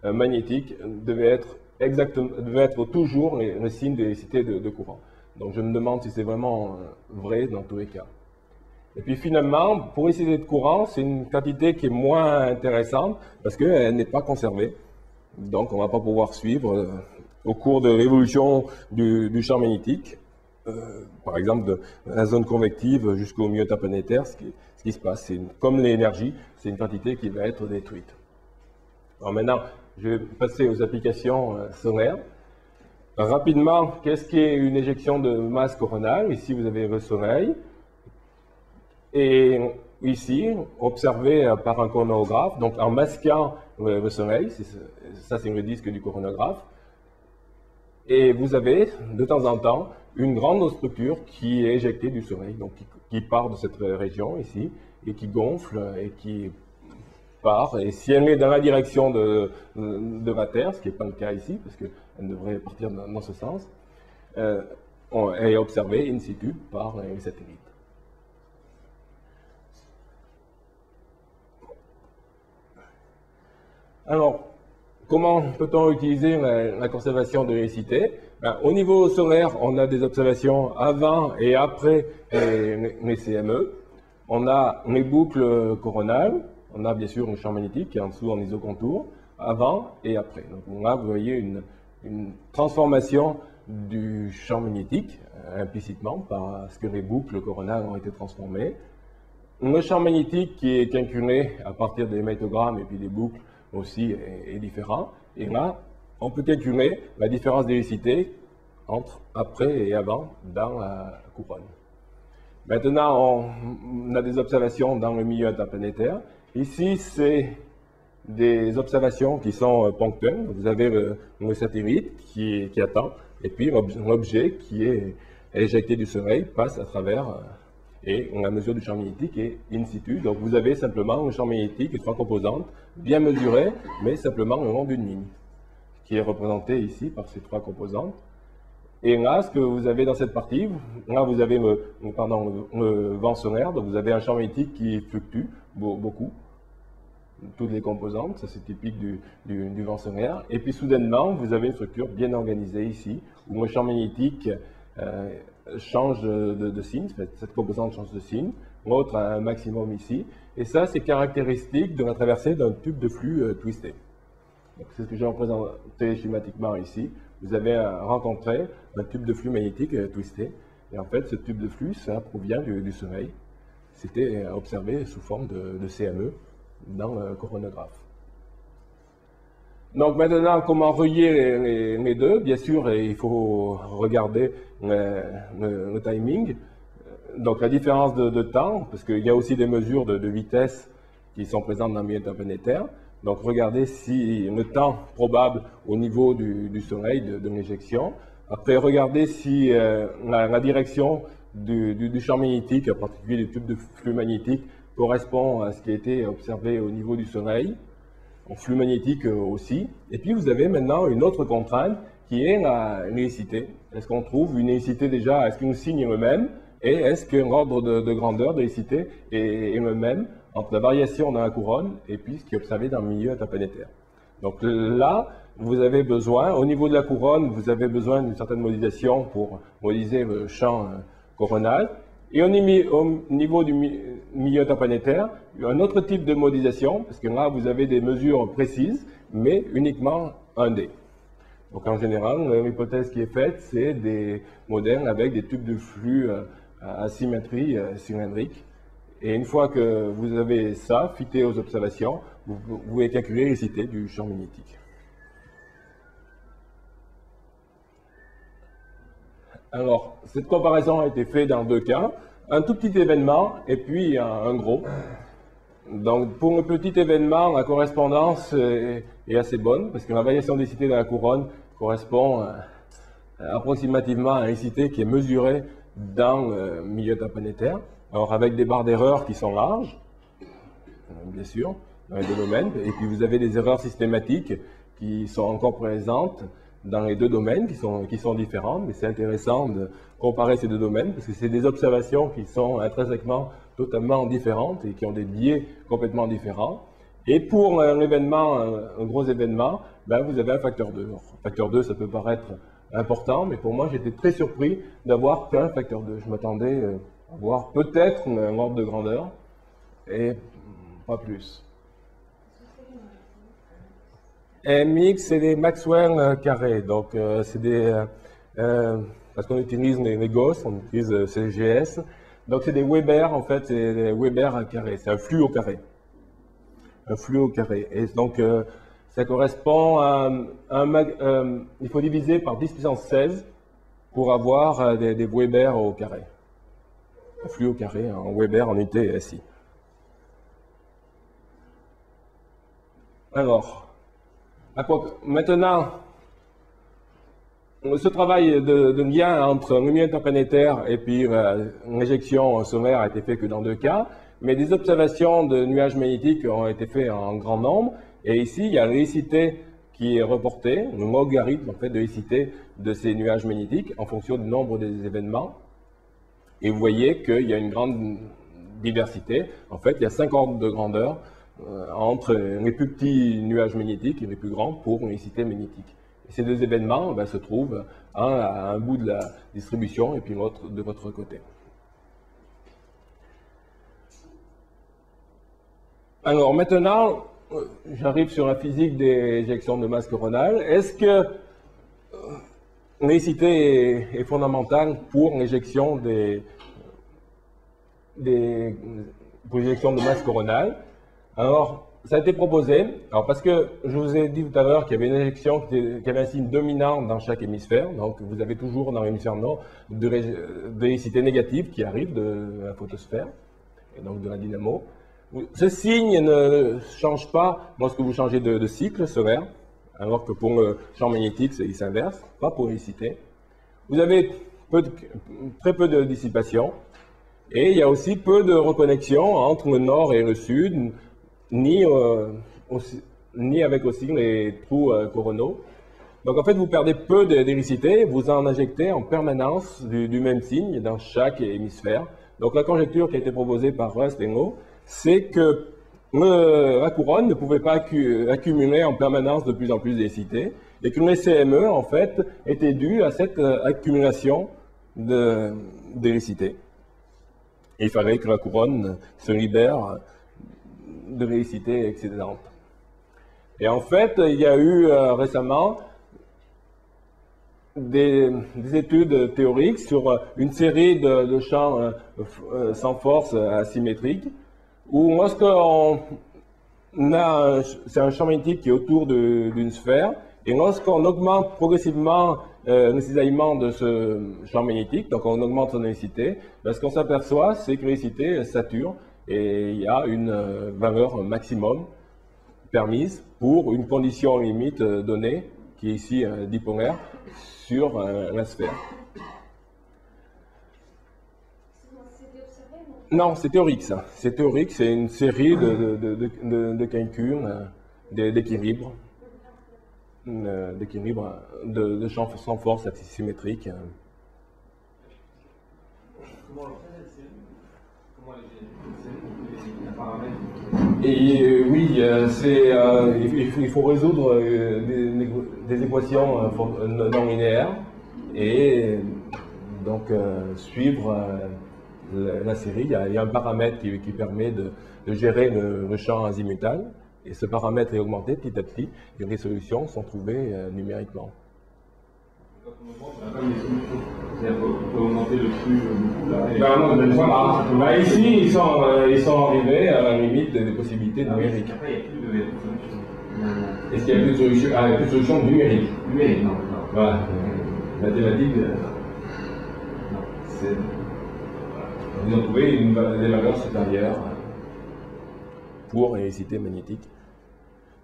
magnétique devait être toujours le signe de l'électricité de courant. Donc je me demande si c'est vraiment vrai dans tous les cas. Et puis finalement, pour l'électricité de courant, c'est une quantité qui est moins intéressante parce qu'elle n'est pas conservée. Donc on ne va pas pouvoir suivre au cours de l'évolution du champ magnétique, par exemple de la zone convective jusqu'au milieu interplanétaire, ce qui se passe. Comme l'énergie, c'est une quantité qui va être détruite. Alors maintenant, je vais passer aux applications solaires. Rapidement, qu'est-ce qu'est une éjection de masse coronale? Ici, vous avez le Soleil. Et ici, observé par un coronographe, donc en masquant le Soleil, ça c'est le disque du coronographe. Et vous avez, de temps en temps, une grande structure qui est éjectée du Soleil, donc qui part de cette région ici, et qui gonfle et qui part. Et si elle est dans la direction de la Terre, ce qui n'est pas le cas ici, parce qu'elle devrait partir dans ce sens, elle est observée in situ par les satellites. Alors, comment peut-on utiliser la conservation de l'électricité? Au niveau solaire, on a des observations avant et après les CME. On a les boucles coronales, on a bien sûr un champ magnétique qui est en dessous en isocontour, avant et après. Donc là, vous voyez une transformation du champ magnétique, implicitement, parce que les boucles coronales ont été transformées. Le champ magnétique qui est calculé à partir des magnétogrammes et puis des boucles aussi est différent. Et là, on peut calculer la différence d'électricité entre après et avant dans la couronne. Maintenant, on a des observations dans le milieu interplanétaire. Ici, c'est des observations qui sont ponctuelles. Vous avez le satellite qui attend, et puis l'objet qui est éjecté du Soleil passe à travers, et la mesure du champ magnétique est in situ. Donc vous avez simplement un champ magnétique et trois composantes bien mesurées, mais simplement le long d'une ligne, qui est représentée ici par ces trois composantes. Et là, ce que vous avez dans cette partie, là vous avez le vent solaire, donc vous avez un champ magnétique qui fluctue beaucoup, toutes les composantes, ça c'est typique du vent solaire. Et puis soudainement, vous avez une structure bien organisée ici, où le champ magnétique change de signe, cette composante change de signe, l'autre a un maximum ici, et ça c'est caractéristique de la traversée d'un tube de flux twisté. C'est ce que j'ai représenté schématiquement ici. Vous avez rencontré un tube de flux magnétique twisté, et en fait ce tube de flux, ça provient du Soleil. C'était observé sous forme de CME dans le coronographe. Donc maintenant, comment relier les deux? Bien sûr, il faut regarder le timing. Donc la différence de temps, parce qu'il y a aussi des mesures de vitesse qui sont présentes dans le milieu interplanétaire. Donc regardez si le temps probable au niveau du Soleil de l'éjection. Après, regardez si la direction du champ magnétique, en particulier du tube de flux magnétique, correspond à ce qui a été observé au niveau du Soleil, en flux magnétique aussi. Et puis vous avez maintenant une autre contrainte qui est la hélicité. Est-ce qu'on trouve une hélicité déjà, est-ce que nous signe le même? Et est-ce que l'ordre de grandeur de l'hélicité est le même entre la variation dans la couronne et puis ce qui est observé dans le milieu interplanétaire? Donc là, vous avez besoin, au niveau de la couronne, vous avez besoin d'une certaine modélisation pour modéliser le champ coronal. Et au niveau du milieu interplanétaire, il y a un autre type de modélisation, parce que là, vous avez des mesures précises, mais uniquement 1D. Donc en général, l'hypothèse qui est faite, c'est des modèles avec des tubes de flux à symétrie cylindrique. Et une fois que vous avez ça, fité aux observations, vous pouvez calculer l'hélicité du champ magnétique. Alors, cette comparaison a été faite dans deux cas. Un tout petit événement et puis un gros. Donc, pour le petit événement, la correspondance est assez bonne, parce que la variation d'hélicité dans la couronne correspond approximativement à l'hélicité qui est mesurée dans le milieu interplanétaire. Alors, avec des barres d'erreur qui sont larges, bien sûr, dans les deux domaines, et puis vous avez des erreurs systématiques qui sont encore présentes dans les deux domaines, qui sont différentes, mais c'est intéressant de comparer ces deux domaines, parce que c'est des observations qui sont intrinsèquement totalement différentes et qui ont des biais complètement différents. Et pour un événement, un gros événement, ben vous avez un facteur 2. Alors, facteur 2, ça peut paraître important, mais pour moi, j'étais très surpris d'avoir qu'un facteur 2. Je m'attendais à voir peut-être un ordre de grandeur, et pas plus. MX, c'est des Maxwell carrés, donc c'est des... parce qu'on utilise les Gauss, on utilise CGS, donc c'est des Weber, en fait, c'est des Weber carrés, c'est un flux au carré. Un flux au carré. Et donc, ça correspond à il faut diviser par 10 puissance 16 pour avoir des Weber au carré. Un flux au carré, en Weber en unité SI. Alors, maintenant, ce travail de lien entre le milieu interplanétaire et puis l'injection solaire a été fait que dans deux cas, mais des observations de nuages magnétiques ont été faites en grand nombre. Et ici, il y a l'hélicité qui est reportée, le logarithme en fait, de l'hélicité de ces nuages magnétiques en fonction du nombre des événements. Et vous voyez qu'il y a une grande diversité. En fait, il y a 5 ordres de grandeur entre les plus petits nuages magnétiques et les plus grands pour l'hélicité magnétique. Et ces deux événements se trouvent un à un bout de la distribution et puis l'autre de votre côté. Alors maintenant, j'arrive sur la physique des éjections de masse coronale. Est-ce que l'hélicité est fondamentale pour l'éjection pour l'éjection de masse coronale? Alors, ça a été proposé, alors parce que je vous ai dit tout à l'heure qu'il y avait une éjection qui avait un signe dominant dans chaque hémisphère, donc vous avez toujours dans l'hémisphère nord de l'hélicité négative qui arrive de la photosphère, et donc de la dynamo. Ce signe ne change pas lorsque vous changez de cycle solaire, alors que pour le champ magnétique, il s'inverse, pas pour l'hélicité. Vous avez très peu de dissipation, et il y a aussi peu de reconnexion entre le nord et le sud, ni avec aussi les trous coronaux. Donc en fait, vous perdez peu d'hélicité, vous en injectez en permanence du même signe dans chaque hémisphère. Donc la conjecture qui a été proposée par Rust et Ngo, c'est que la couronne ne pouvait pas accumuler en permanence de plus en plus d'hélicité, et que les CME, en fait, étaient dus à cette accumulation d'hélicité. Il fallait que la couronne se libère de l'hélicité excédente. Et en fait, il y a eu récemment des études théoriques sur une série de champs sans force asymétriques, où lorsqu'on c'est un champ magnétique qui est autour d'une sphère, et lorsqu'on augmente progressivement le cisaillement de ce champ magnétique, donc on augmente son électricité, ce qu'on s'aperçoit, c'est que l'électricité sature, et il y a une valeur maximum permise pour une condition limite donnée, qui est ici dipolaire, sur la sphère. Non, c'est théorique ça. C'est théorique, c'est une série de calculs d'équilibre, de champs sans force symétrique. Et oui, il faut résoudre des équations non linéaires et donc suivre la série. Il y a un paramètre qui permet de gérer le champ azimutal, et ce paramètre est augmenté petit à petit et les solutions sont trouvées numériquement. C'est-à-dire qu'on peut augmenter le flux beaucoup là. Ici, ils sont arrivés à la limite des possibilités numériques. Après, il n'y a plus de solution. Est-ce qu'il n'y a plus de solution? Ah, il n'y a plus de solution numérique. Numérique, non. Voilà. Mathématiques, ils ont trouvé des valeurs supérieures pour l'électricité magnétique.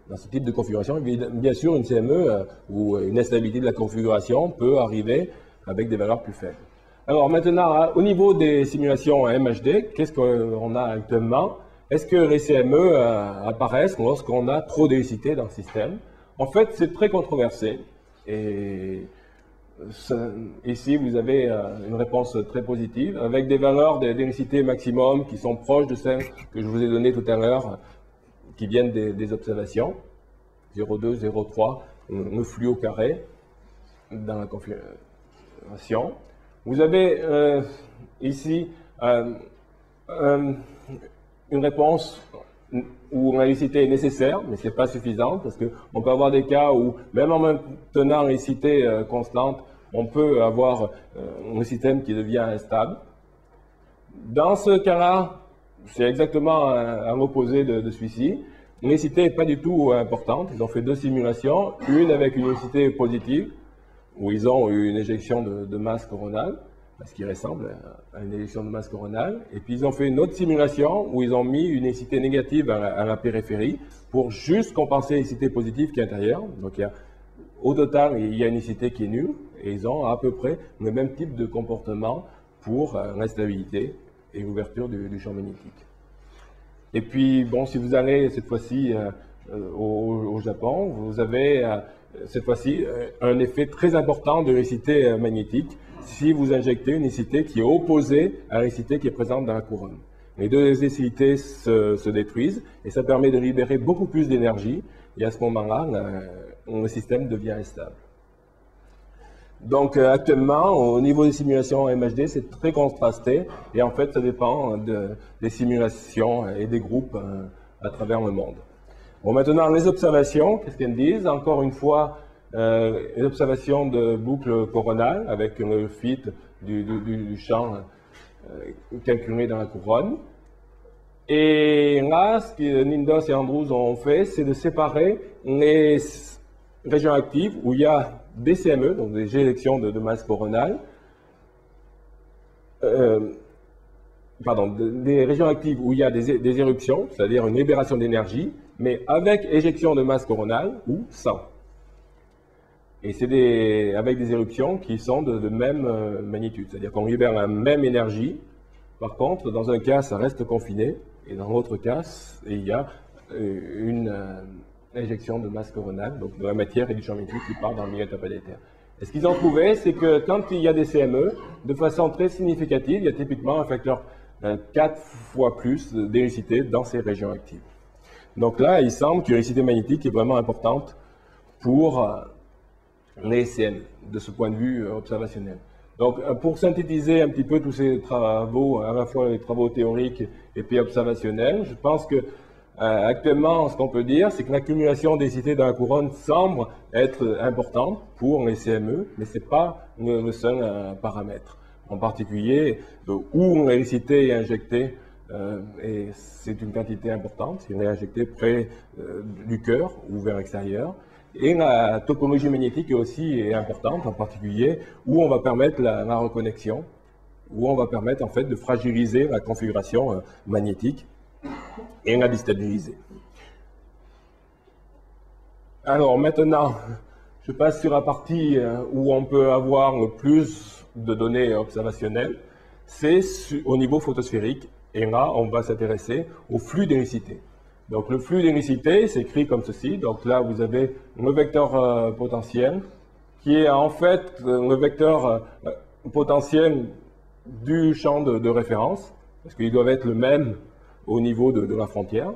Dans ce type de configuration, bien sûr, une CME ou une instabilité de la configuration peut arriver avec des valeurs plus faibles. Alors maintenant, au niveau des simulations MHD, qu'est-ce qu'on a actuellement? Est-ce que les CME apparaissent lorsqu'on a trop d'électricité dans le système? En fait, c'est très controversé. Et ici, vous avez une réponse très positive, avec des valeurs d'électricité maximum qui sont proches de celles que je vous ai données tout à l'heure, qui viennent des observations, 0,2, 0,3, le flux au carré dans la configuration. Vous avez ici une réponse où l'électricité est nécessaire, mais ce n'est pas suffisante, parce qu'on peut avoir des cas où, même en maintenant l'électricité constante, on peut avoir un système qui devient instable. Dans ce cas-là, c'est exactement à l'opposé de celui-ci. L'électricité n'est pas du tout importante. Ils ont fait deux simulations, une avec une électricité positive, où ils ont eu une éjection de masse coronale, ce qui ressemble à une éjection de masse coronale. Et puis ils ont fait une autre simulation où ils ont mis une électricité négative à la périphérie pour juste compenser l'électricité positive qui est intérieure. Donc au total, il y a une électricité qui est nulle, et ils ont à peu près le même type de comportement pour l'instabilité et l'ouverture du champ magnétique. Et puis, bon, si vous allez cette fois-ci au Japon, vous avez cette fois-ci un effet très important de l'électricité magnétique si vous injectez une électricité qui est opposée à l'électricité qui est présente dans la couronne. Les deux électricités se détruisent et ça permet de libérer beaucoup plus d'énergie, et à ce moment-là, le système devient instable. Donc actuellement, au niveau des simulations MHD, c'est très contrasté, et en fait, ça dépend des simulations et des groupes à travers le monde. Bon, maintenant, les observations, qu'est-ce qu'elles disent? Encore une fois, les observations de boucle coronale avec le fit du champ calculé dans la couronne. Et là, ce que Nindos et Andrews ont fait, c'est de séparer les régions actives où il y a des CME, donc des éjections de masse coronale, des régions actives où il y a des éruptions, c'est-à-dire une libération d'énergie, mais avec éjection de masse coronale ou sans. Et c'est avec des éruptions qui sont de même magnitude, c'est-à-dire qu'on libère la même énergie. Par contre, dans un cas, ça reste confiné, et dans l'autre cas, il y a une injection de masse coronale, donc de la matière et du champ magnétique qui part dans le milieu interplanétaire. Et ce qu'ils ont trouvé, c'est que quand il y a des CME, de façon très significative, il y a typiquement un facteur 4 fois plus d'électricité dans ces régions actives. Donc là, il semble que l'électricité magnétique est vraiment importante pour les CME, de ce point de vue observationnel. Donc, pour synthétiser un petit peu tous ces travaux, à la fois les travaux théoriques et puis observationnels, je pense que actuellement, ce qu'on peut dire, c'est que l'accumulation d'électricité dans la couronne semble être importante pour les CME, mais ce n'est pas le seul paramètre. En particulier, où l'électricité est injectée et c'est une quantité importante, il est injecté près du cœur ou vers l'extérieur. Et la topologie magnétique aussi est importante, en particulier où on va permettre la reconnexion, où on va permettre en fait de fragiliser la configuration magnétique et la déstabiliser. Alors maintenant, je passe sur la partie où on peut avoir le plus de données observationnelles, c'est au niveau photosphérique, et là on va s'intéresser au flux d'électricité. Donc le flux d'électricité s'écrit comme ceci, donc là vous avez le vecteur potentiel, qui est en fait le vecteur potentiel du champ de référence, parce qu'ils doivent être le même au niveau de la frontière.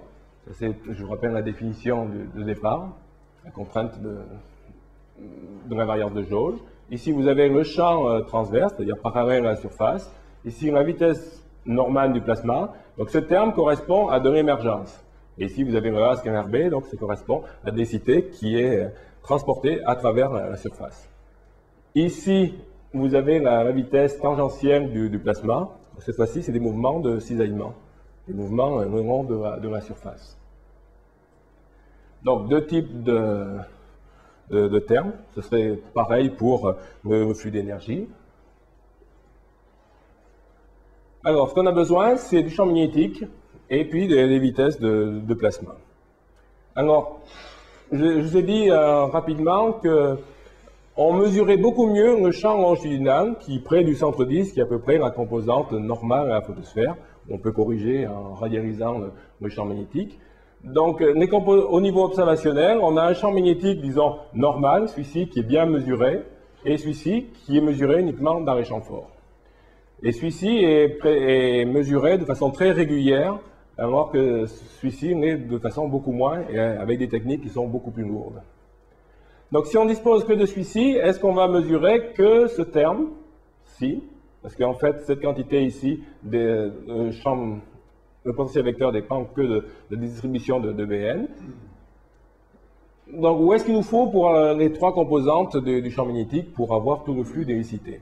Ça, je vous rappelle la définition de départ, la contrainte de la variance de jauge. Ici, vous avez le champ transverse, c'est-à-dire parallèle à la surface. Ici, la vitesse normale du plasma. Donc, ce terme correspond à de l'émergence. Et ici, vous avez le A scanner B, donc ça correspond à la densité qui est transportée à travers la surface. Ici, vous avez la vitesse tangentielle du plasma. Cette fois-ci, c'est des mouvements de cisaillement, des mouvements le long de la surface. Donc, deux types de termes. Ce serait pareil pour le flux d'énergie. Alors, ce qu'on a besoin, c'est du champ magnétique et puis des vitesses de plasma. Alors, je vous ai dit rapidement que on mesurait beaucoup mieux le champ longitudinal qui est près du centre 10, qui est à peu près la composante normale à la photosphère. On peut corriger en radialisant le champ magnétique. Donc, au niveau observationnel, on a un champ magnétique, disons, normal, celui-ci qui est bien mesuré, et celui-ci qui est mesuré uniquement dans les champs forts. Et celui-ci est mesuré de façon très régulière, alors que celui-ci l'est de façon beaucoup moins, et avec des techniques qui sont beaucoup plus lourdes. Donc, si on dispose que de celui-ci, est-ce qu'on va mesurer que ce terme-ci? Parce qu'en fait, cette quantité ici, le potentiel vecteur dépend que de la distribution de Bn. Donc, où est-ce qu'il nous faut pour les trois composantes du champ magnétique pour avoir tout le flux d'électricité?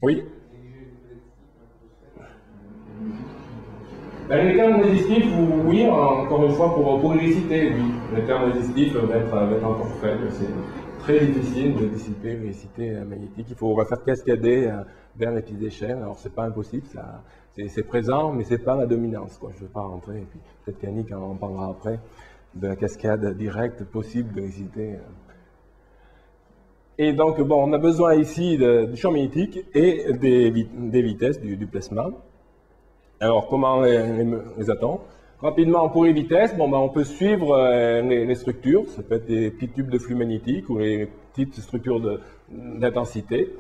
Oui. Les termes résistifs, oui, encore une fois, pour l'électricité, oui. Les termes résistifs va être encore faibles. C'est très difficile de dissiper l'électricité magnétique. On va faire cascader vers les petites échelles. Alors, c'est pas impossible, c'est présent, mais c'est pas la dominance, quoi. Je ne vais pas rentrer, et puis peut-être qu'Yannick en parlera après, de la cascade directe possible d'électricité. Et donc, bon, on a besoin ici du champ magnétique et des vitesses du plasma. Alors, comment les a-t-on? Rapidement, pour les vitesses, bon, ben, on peut suivre les structures. Ça peut être des petits tubes de flux magnétique ou les petites structures d'intensité,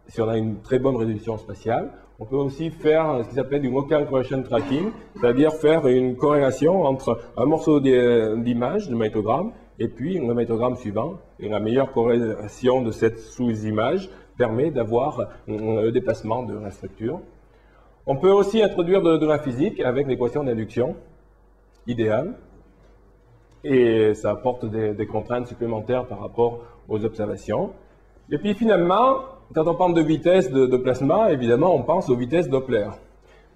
si on a une très bonne résolution spatiale. On peut aussi faire ce qui s'appelle du local correlation tracking, c'est-à-dire faire une corrélation entre un morceau d'image, de magnétogramme, et puis le magnétogramme suivant. Et la meilleure corrélation de cette sous-image permet d'avoir le déplacement de la structure. On peut aussi introduire de la physique avec l'équation d'induction idéale. Et ça apporte des contraintes supplémentaires par rapport aux observations. Et puis finalement, quand on parle de vitesse de plasma, évidemment, on pense aux vitesses Doppler.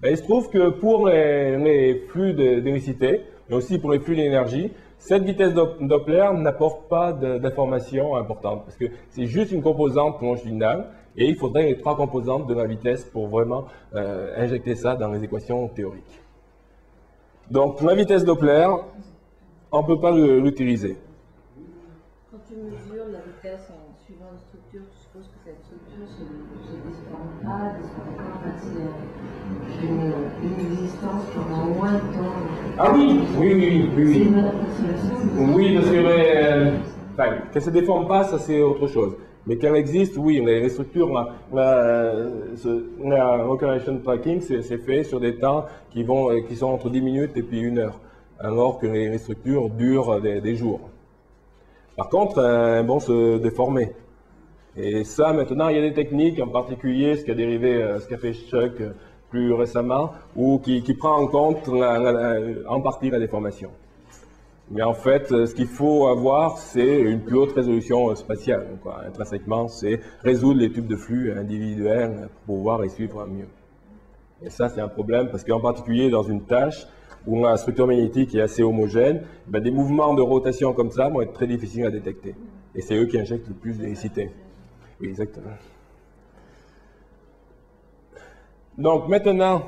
Ben, il se trouve que pour les flux d'électricité, mais aussi pour les flux d'énergie, cette vitesse Doppler n'apporte pas d'informations importantes, parce que c'est juste une composante longitudinale, et il faudrait les trois composantes de la vitesse pour vraiment injecter ça dans les équations théoriques. Donc, la vitesse Doppler, on ne peut pas l'utiliser. Quand tu mesures la vitesse en suivant une structure, tu supposes que cette structure se descend pas, c'est une existence pendant moins de temps. Ah oui. C'est une approximation. Oui, parce que qu'elle ne se déforme pas, ça c'est autre chose. Mais qu'elle existe, oui, les structures, la localization tracking, c'est fait sur des temps qui sont entre 10 minutes et puis 1 heure, alors que les structures durent des jours. Par contre, elles vont se déformer. Et ça, maintenant, il y a des techniques, en particulier ce qu'a fait Chuck plus récemment, ou qui prend en compte en partie la déformation. Mais en fait, ce qu'il faut avoir, c'est une plus haute résolution spatiale. Quoi. Intrinsèquement, c'est résoudre les tubes de flux individuels pour pouvoir les suivre mieux. Et ça, c'est un problème parce qu'en particulier dans une tâche où la structure magnétique est assez homogène, ben, des mouvements de rotation comme ça vont être très difficiles à détecter. Et c'est eux qui injectent le plus d'électricité. Oui, exactement. Donc maintenant,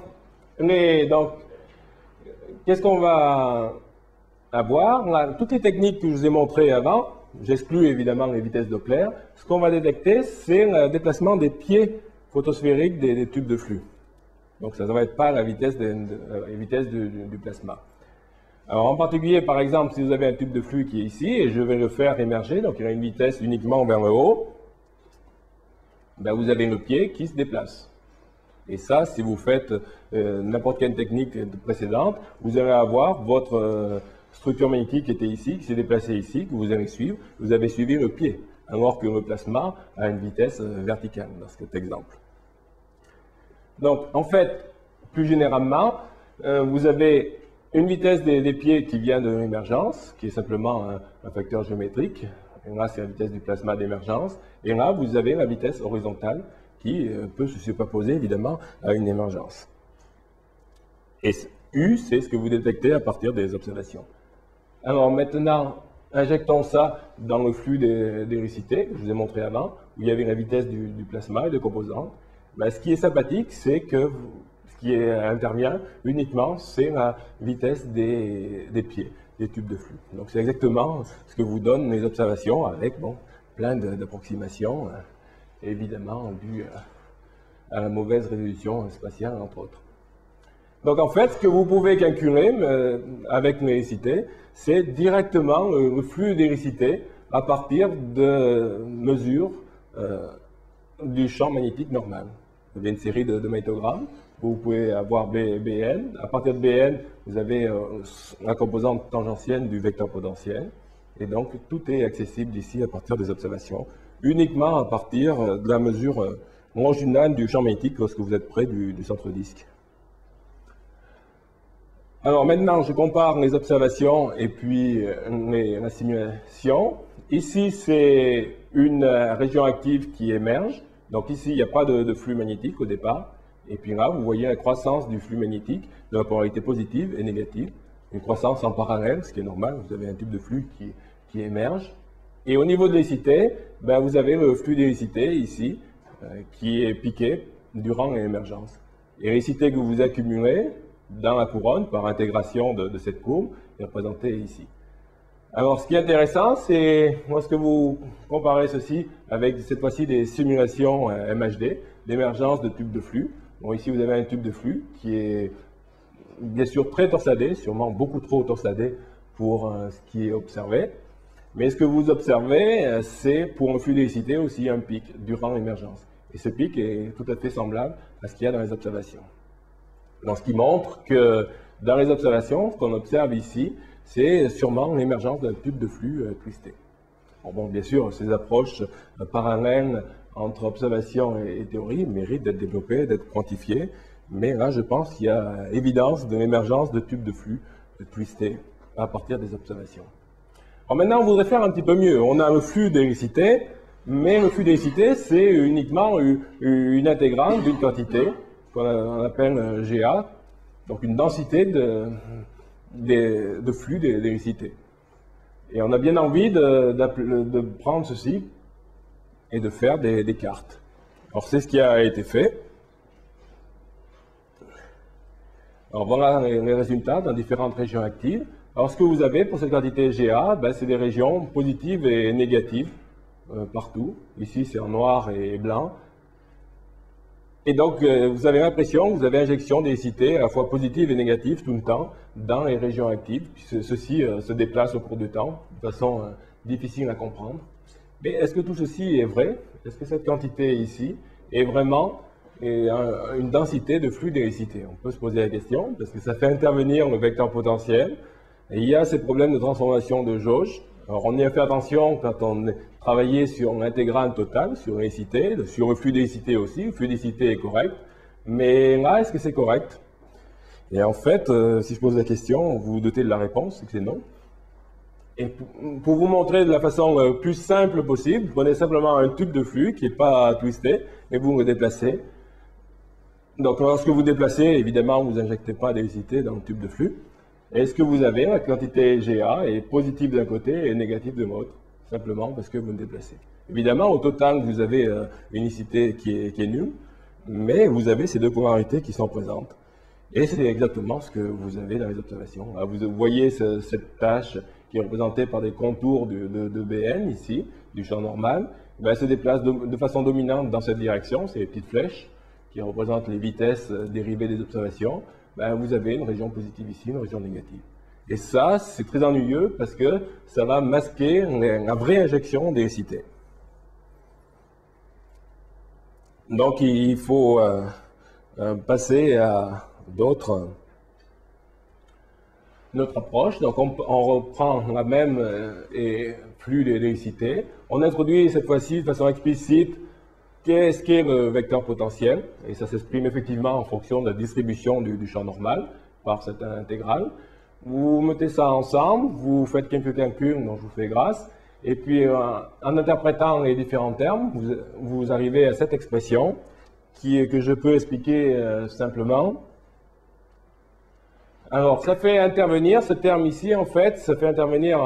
qu'est-ce qu'on va avoir? Là, toutes les techniques que je vous ai montrées avant, j'exclus évidemment les vitesses Doppler, ce qu'on va détecter, c'est le déplacement des pieds photosphériques des tubes de flux. Donc ça ne va être pas la vitesse, du plasma. Alors en particulier, par exemple, si vous avez un tube de flux qui est ici, et je vais le faire émerger, donc il y a une vitesse uniquement vers le haut, ben vous avez le pied qui se déplace. Et ça, si vous faites n'importe quelle technique précédente, vous allez avoir votre structure magnétique qui était ici, qui s'est déplacée ici, que vous allez suivre, vous avez suivi le pied, alors que le plasma a une vitesse verticale dans cet exemple. Donc, en fait, plus généralement, vous avez une vitesse des pieds qui vient de l'émergence, qui est simplement un facteur géométrique. Et là, c'est la vitesse du plasma d'émergence. Et là, vous avez la vitesse horizontale qui peut se superposer, évidemment, à une émergence. Et U, c'est ce que vous détectez à partir des observations. Alors maintenant, injectons ça dans le flux d'électricité, que je vous ai montré avant, où il y avait la vitesse du plasma et des composantes. Ben, ce qui est sympathique, c'est que ce qui intervient uniquement, c'est la vitesse des pieds, des tubes de flux. Donc c'est exactement ce que vous donnent les observations avec plein d'approximations, évidemment dues à la mauvaise résolution spatiale, entre autres. Donc en fait, ce que vous pouvez calculer avec l'électricité, c'est directement le flux d'électricité à partir de mesures du champ magnétique normal. Vous avez une série de magnétogrammes, vous pouvez avoir BN. À partir de BN, vous avez la composante tangentielle du vecteur potentiel. Et donc, tout est accessible ici à partir des observations, uniquement à partir de la mesure longitudinale du champ magnétique lorsque vous êtes près du centre disque. Alors maintenant, je compare les observations et puis la simulation. Ici, c'est une région active qui émerge. Donc ici, il n'y a pas de flux magnétique au départ. Et puis là, vous voyez la croissance du flux magnétique de la polarité positive et négative. Une croissance en parallèle, ce qui est normal. Vous avez un tube de flux qui émerge. Et au niveau de l'électricité, ben, vous avez le flux d'électricité ici, qui est piqué durant l'émergence. Et l'électricité que vous accumulez dans la couronne par intégration de cette courbe est représentée ici. Alors, ce qui est intéressant, c'est lorsque vous comparez ceci avec cette fois-ci des simulations MHD, d'émergence de tubes de flux. Bon, ici, vous avez un tube de flux qui est bien sûr très torsadé, sûrement beaucoup trop torsadé pour ce qui est observé. Mais ce que vous observez, c'est pour un flux d'électricité aussi un pic durant l'émergence. Et ce pic est tout à fait semblable à ce qu'il y a dans les observations. Donc, ce qui montre que dans les observations, ce qu'on observe ici, c'est sûrement l'émergence d'un tube de flux twisté. Bon, bien sûr, ces approches parallèles entre observation et théorie méritent d'être développées, d'être quantifiées, mais là, je pense qu'il y a évidence de l'émergence de tubes de flux twistés à partir des observations. Alors maintenant, on voudrait faire un petit peu mieux. On a le flux d'électricité, mais le flux d'électricité, c'est uniquement une intégrale d'une quantité qu'on appelle GA, donc une densité de flux d'électricité. Et on a bien envie de prendre ceci et de faire des cartes. Alors c'est ce qui a été fait. Alors voilà les résultats dans différentes régions actives. Alors ce que vous avez pour cette quantité GA, ben, c'est des régions positives et négatives partout. Ici c'est en noir et blanc. Et donc, vous avez l'impression que vous avez injection d'électricité à la fois positive et négative tout le temps dans les régions actives. Puis ceci se déplace au cours du temps de façon difficile à comprendre. Mais est-ce que tout ceci est vrai? Est-ce que cette quantité ici est vraiment une densité de flux d'électricité? On peut se poser la question parce que ça fait intervenir le vecteur potentiel. Et il y a ces problèmes de transformation de jauge. Alors, on y a fait attention quand on travaillait sur l'intégrale totale, sur l'électricité, sur le flux d'électricité aussi. Le flux d'électricité est correct. Mais là, est-ce que c'est correct? Et en fait, si je pose la question, vous vous doutez de la réponse, c'est que c'est non. Et pour vous montrer de la façon la plus simple possible, vous prenez simplement un tube de flux qui n'est pas twisté et vous le déplacez Donc, lorsque vous déplacez, évidemment, vous n'injectez pas d'électricité dans le tube de flux. Et ce que vous avez, la quantité GA est positive d'un côté et négative de l'autre, simplement parce que vous me déplacez. Évidemment, au total, vous avez une unicité qui est nulle, mais vous avez ces deux polarités qui sont présentes. Et c'est exactement ce que vous avez dans les observations. Là, vous voyez cette tâche qui est représentée par des contours de BN ici, du champ normal. Ben, elle se déplace de façon dominante dans cette direction, c'est les petites flèches qui représentent les vitesses dérivées des observations. Ben, vous avez une région positive ici, une région négative. Et ça, c'est très ennuyeux parce que ça va masquer la vraie injection d'électricité. Donc, il faut passer à notre approche. Donc, on reprend la même flux d'électricité. On introduit cette fois-ci de façon explicite qu'est-ce qu'est le vecteur potentiel. Et ça s'exprime effectivement en fonction de la distribution du champ normal par cette intégrale. Vous mettez ça ensemble, vous faites quelques calculs dont je vous fais grâce. Et puis, en interprétant les différents termes, vous arrivez à cette expression que je peux expliquer simplement. Alors, ça fait intervenir, ce terme ici, en fait, ça fait intervenir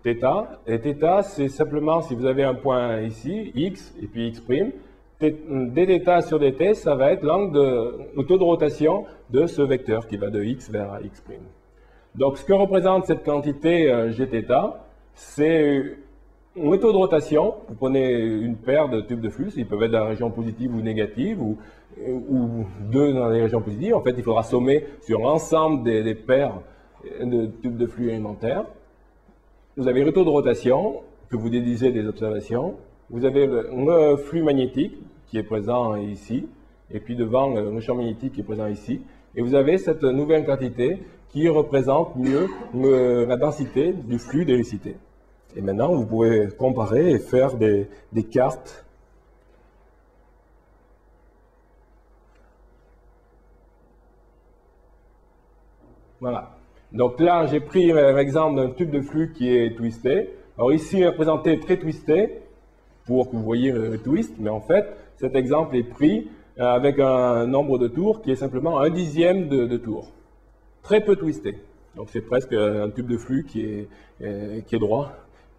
θ. Et θ, c'est simplement, si vous avez un point ici, x, et puis x', dθ sur dt, ça va être le taux de rotation de ce vecteur qui va de x vers x'. Donc, ce que représente cette quantité gθ, c'est le taux de rotation. Vous prenez une paire de tubes de flux, ils peuvent être dans la région positive ou négative, ou deux dans les régions positives. En fait, il faudra sommer sur l'ensemble des paires de tubes de flux élémentaires. Vous avez le taux de rotation que vous déduisez des observations. Vous avez le flux magnétique qui est présent ici, et puis devant le champ magnétique qui est présent ici. Et vous avez cette nouvelle quantité qui représente mieux la densité du flux d'électricité. Et maintenant, vous pouvez comparer et faire des cartes. Voilà. Donc là, j'ai pris l'exemple d'un tube de flux qui est twisté. Alors ici, il est représenté très twisté pour que vous voyez le twist, mais en fait, cet exemple est pris avec un nombre de tours qui est simplement 1/10 de tour. Très peu twisté. Donc c'est presque un tube de flux qui est droit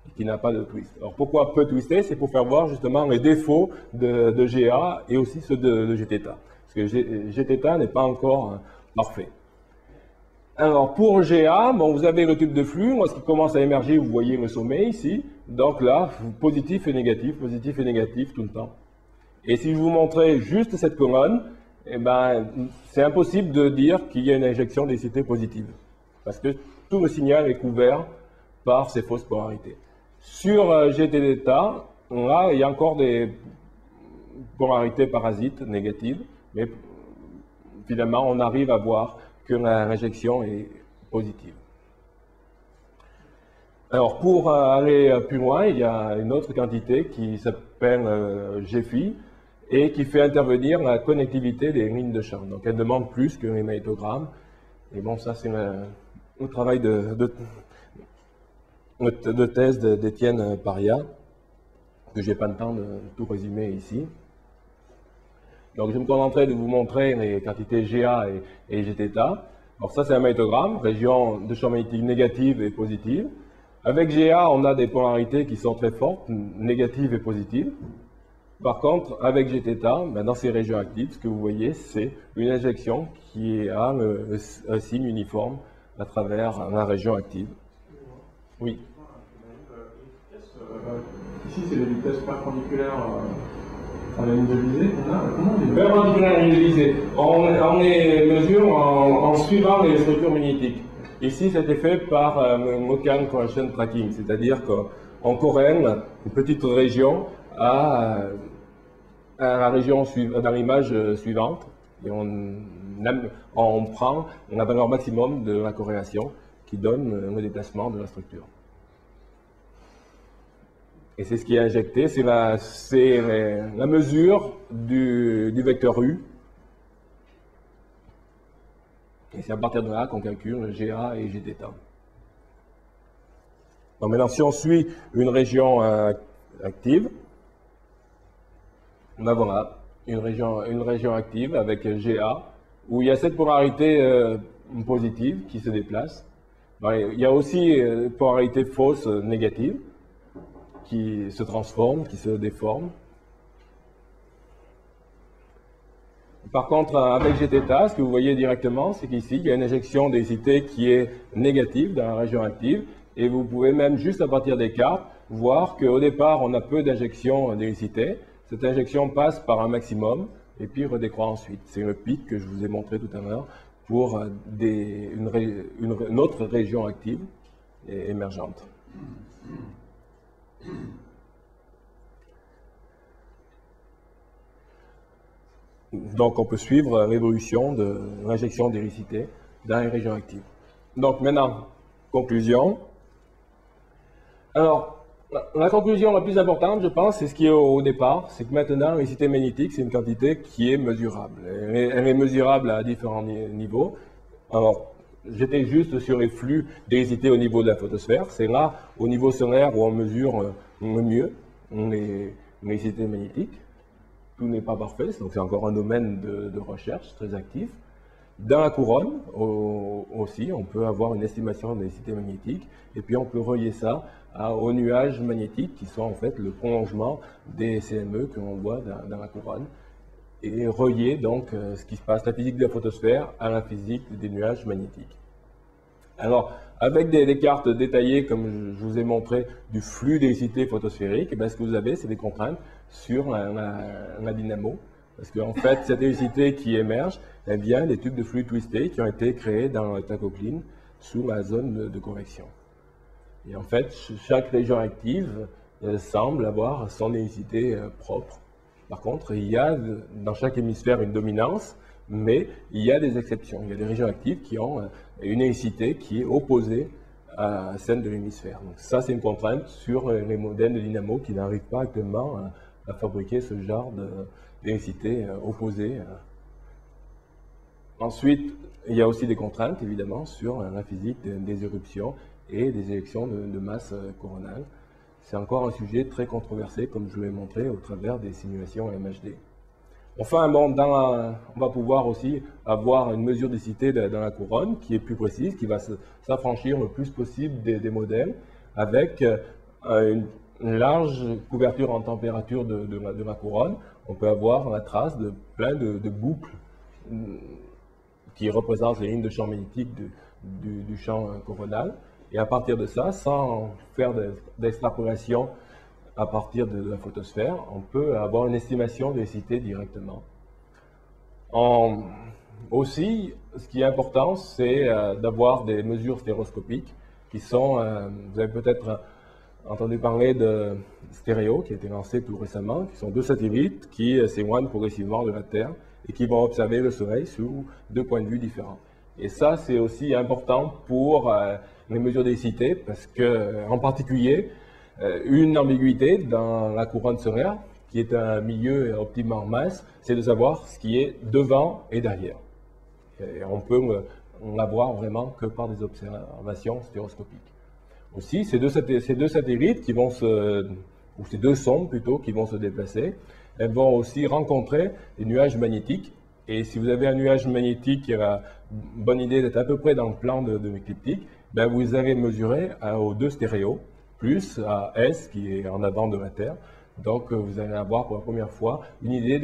et qui n'a pas de twist. Alors pourquoi peu twisté? C'est pour faire voir justement les défauts de GA et aussi ceux de Gθ. Parce que Gθ n'est pas encore parfait. Alors pour GA, bon, vous avez le tube de flux. Lorsqu'il commence à émerger, vous voyez le sommet ici. Donc là, positif et négatif tout le temps. Et si je vous montrais juste cette colonne, eh ben, c'est impossible de dire qu'il y a une injection d'électricité positive. Parce que tout le signal est couvert par ces fausses polarités. Sur GTθ, là, il y a encore des polarités parasites négatives, mais finalement, on arrive à voir que l'injection est positive. Alors, pour aller plus loin, il y a une autre quantité qui s'appelle GφI et qui fait intervenir la connectivité des lignes de champ. Donc, elle demande plus que les magnétogrammes. Et bon, ça, c'est le travail de thèse d'Étienne Paria, que je n'ai pas le temps de tout résumer ici. Donc, je vais me concentrer de vous montrer les quantités GA et Gθ. Alors, ça, c'est un magnétogramme, région de champ magnétique négative et positive. Avec GA, on a des polarités qui sont très fortes, négatives et positives. Par contre, avec Gθ, ben, dans ces régions actives, ce que vous voyez, c'est une injection qui a un signe uniforme à travers la région active. Oui. Ici, c'est les vitesses perpendiculaires à la ligne de visée. Comment on les perpendiculaires à la ligne de visée. On les mesure en suivant les structures magnétiques. Ici, c'était fait par Mocan Correlation Tracking, c'est-à-dire qu'on corrèle une petite région à la région dans l'image suivante et on prend la valeur maximum de la corrélation qui donne le déplacement de la structure. Et c'est ce qui est injecté, c'est la mesure du vecteur U. Et c'est à partir de là qu'on calcule GA et Gθ. Donc maintenant, si on suit une région active, ben voilà, une région active avec GA, où il y a cette polarité positive qui se déplace. Il y a aussi polarité fausse négative qui se transforme, qui se déforme. Par contre, avec GTTA, ce que vous voyez directement, c'est qu'ici, il y a une injection d'hélicité qui est négative dans la région active, et vous pouvez même, juste à partir des cartes, voir qu'au départ, on a peu d'injection d'hélicité. Cette injection passe par un maximum, et puis redécroît ensuite. C'est le pic que je vous ai montré tout à l'heure pour une autre région active et émergente. Donc, on peut suivre l'évolution de l'injection d'hélicité dans les régions actives. Donc, maintenant, conclusion. Alors, la conclusion la plus importante, je pense, c'est ce qui est au départ, c'est que maintenant, l'hélicité magnétique, c'est une quantité qui est mesurable. Elle est mesurable à différents niveaux. Alors, j'étais juste sur les flux d'hélicité au niveau de la photosphère. C'est là, au niveau solaire, où on mesure le mieux l'hélicité magnétique. Tout n'est pas parfait, donc c'est encore un domaine de recherche très actif. Dans la couronne aussi, on peut avoir une estimation de l'hélicité magnétique, et puis on peut relier ça aux nuages magnétiques qui sont en fait le prolongement des CME que l'on voit dans la couronne, et relier donc ce qui se passe, la physique de la photosphère à la physique des nuages magnétiques. Alors, avec des cartes détaillées, comme je vous ai montré, du flux d'hélicité photosphérique, et bien, ce que vous avez, c'est des contraintes sur la dynamo. Parce qu'en fait, cette hélicité qui émerge, elle vient des tubes de flux twistés qui ont été créés dans le tachocline sous la zone de correction. Et en fait, chaque région active semble avoir son hélicité propre. Par contre, il y a dans chaque hémisphère une dominance, mais il y a des exceptions. Il y a des régions actives qui ont une hélicité qui est opposée à celle de l'hémisphère. Donc ça, c'est une contrainte sur les modèles de dynamo qui n'arrivent pas actuellement à fabriquer ce genre d'hélicité opposée. Ensuite, il y a aussi des contraintes, évidemment, sur la physique des éruptions et des éjections de masse coronale. C'est encore un sujet très controversé, comme je l'ai montré au travers des simulations MHD. Enfin, bon, on va pouvoir aussi avoir une mesure d'hélicité dans la couronne qui est plus précise, qui va s'affranchir le plus possible des modèles, avec une large couverture en température de la couronne. On peut avoir la trace de plein de boucles qui représentent les lignes de champ magnétique du champ coronal. Et à partir de ça, sans faire d'extrapolation à partir de la photosphère, on peut avoir une estimation de l'hélicité directement. Aussi, ce qui est important, c'est d'avoir des mesures stéroscopiques qui sont, vous avez peut-être entendu parler de Stéréo, qui a été lancé tout récemment, qui sont deux satellites qui s'éloignent progressivement de la Terre et qui vont observer le Soleil sous deux points de vue différents. Et ça, c'est aussi important pour les mesures d'hélicité, parce que, en particulier, une ambiguïté dans la couronne solaire, qui est un milieu optimement mince, c'est de savoir ce qui est devant et derrière. Et on peut l'avoir vraiment que par des observations stéroscopiques. Aussi, ces deux satellites qui vont ou ces deux sondes plutôt, qui vont se déplacer, elles vont aussi rencontrer des nuages magnétiques. Et si vous avez un nuage magnétique qui a la bonne idée d'être à peu près dans le plan de l'écliptique, ben vous allez mesurer aux deux stéréos, plus à S qui est en avant de la Terre. Donc vous allez avoir pour la première fois une idée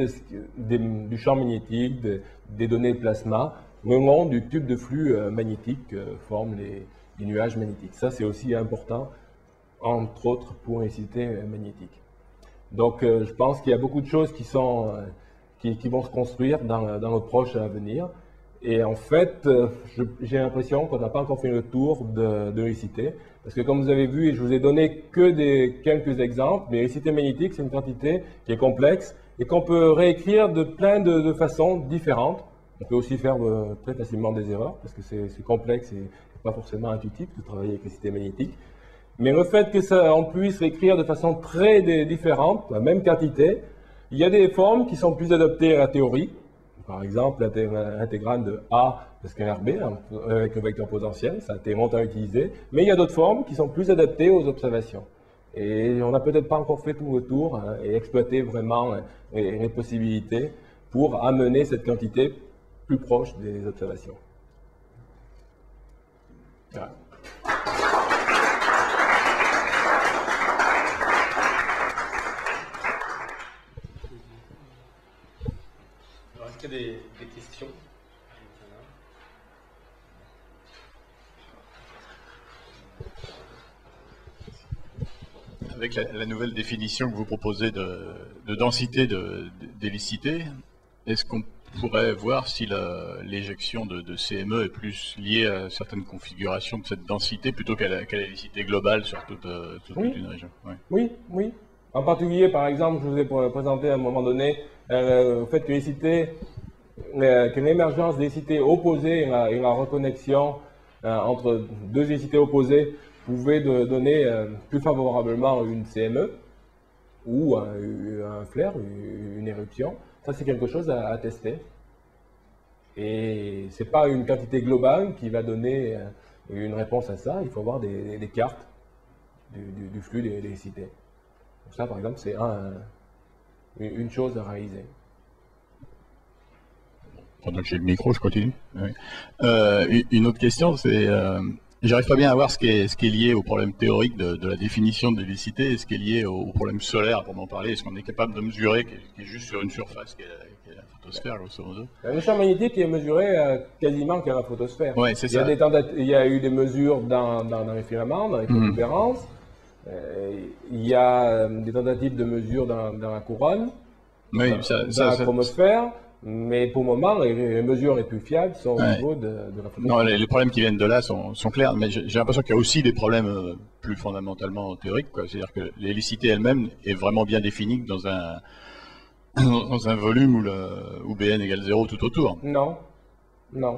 du champ magnétique, des données de plasma, le long du tube de flux magnétique que forment les nuages magnétiques. Ça, c'est aussi important, entre autres, pour l'hélicité magnétique. Donc je pense qu'il y a beaucoup de choses qui vont se construire dans le proche avenir. Et en fait, j'ai l'impression qu'on n'a pas encore fait le tour de l'hélicité. Parce que comme vous avez vu, et je vous ai donné que quelques exemples, mais l'hélicité magnétique, c'est une quantité qui est complexe et qu'on peut réécrire de plein de façons différentes. On peut aussi faire très facilement des erreurs, parce que c'est complexe et pas forcément intuitif de travailler avec l'hélicité magnétique. Mais le fait que on puisse réécrire de façon très différente, la même quantité, il y a des formes qui sont plus adaptées à la théorie. Par exemple, l'intégrale de A de scalaire B, avec le vecteur potentiel, ça a été longtemps utilisé. Mais il y a d'autres formes qui sont plus adaptées aux observations. Et on n'a peut-être pas encore fait tout le tour et exploité vraiment les possibilités pour amener cette quantité plus proche des observations. Voilà. Alors, est-ce qu'il y a des questions? Avec la nouvelle définition que vous proposez de densité d'hélicité, est-ce qu'on pourrait voir si l'éjection de CME est plus liée à certaines configurations de cette densité plutôt qu'à l'hélicité globale sur toute une région? Ouais. Oui, oui. En particulier, par exemple, je vous ai présenté à un moment donné le fait que l'émergence d'hélicités opposées et la reconnexion entre deux hélicités opposées pouvait donner plus favorablement une CME ou un flaire, une éruption. Ça, c'est quelque chose à tester. Et ce n'est pas une quantité globale qui va donner une réponse à ça. Il faut avoir des cartes du flux d'hélicité. Donc ça, par exemple, c'est une chose à réaliser. Pendant que j'ai le micro, je continue. Oui. Une autre question, c'est... J'arrive pas bien à voir ce qui est lié au problème théorique de la définition de l'hélicité et ce qui est lié au problème solaire, pour en parler. Est-ce qu'on est capable de mesurer, qui est juste sur une surface, qui est la photosphère, grosso modo? Le champ magnétique est mesuré quasiment qu'à la photosphère. Ouais, c'est ça. Il y a eu des mesures dans les filaments, dans les protubérances. Il y a des tentatives de mesure dans la couronne, dans la chromosphère. Mais pour le moment, les mesures les plus fiables sont au niveau de la photosphère. Non, les problèmes qui viennent de là sont clairs, mais j'ai l'impression qu'il y a aussi des problèmes plus fondamentalement théoriques. C'est-à-dire que l'hélicité elle-même est vraiment bien définie dans un volume où Bn égale 0 tout autour. Non, elle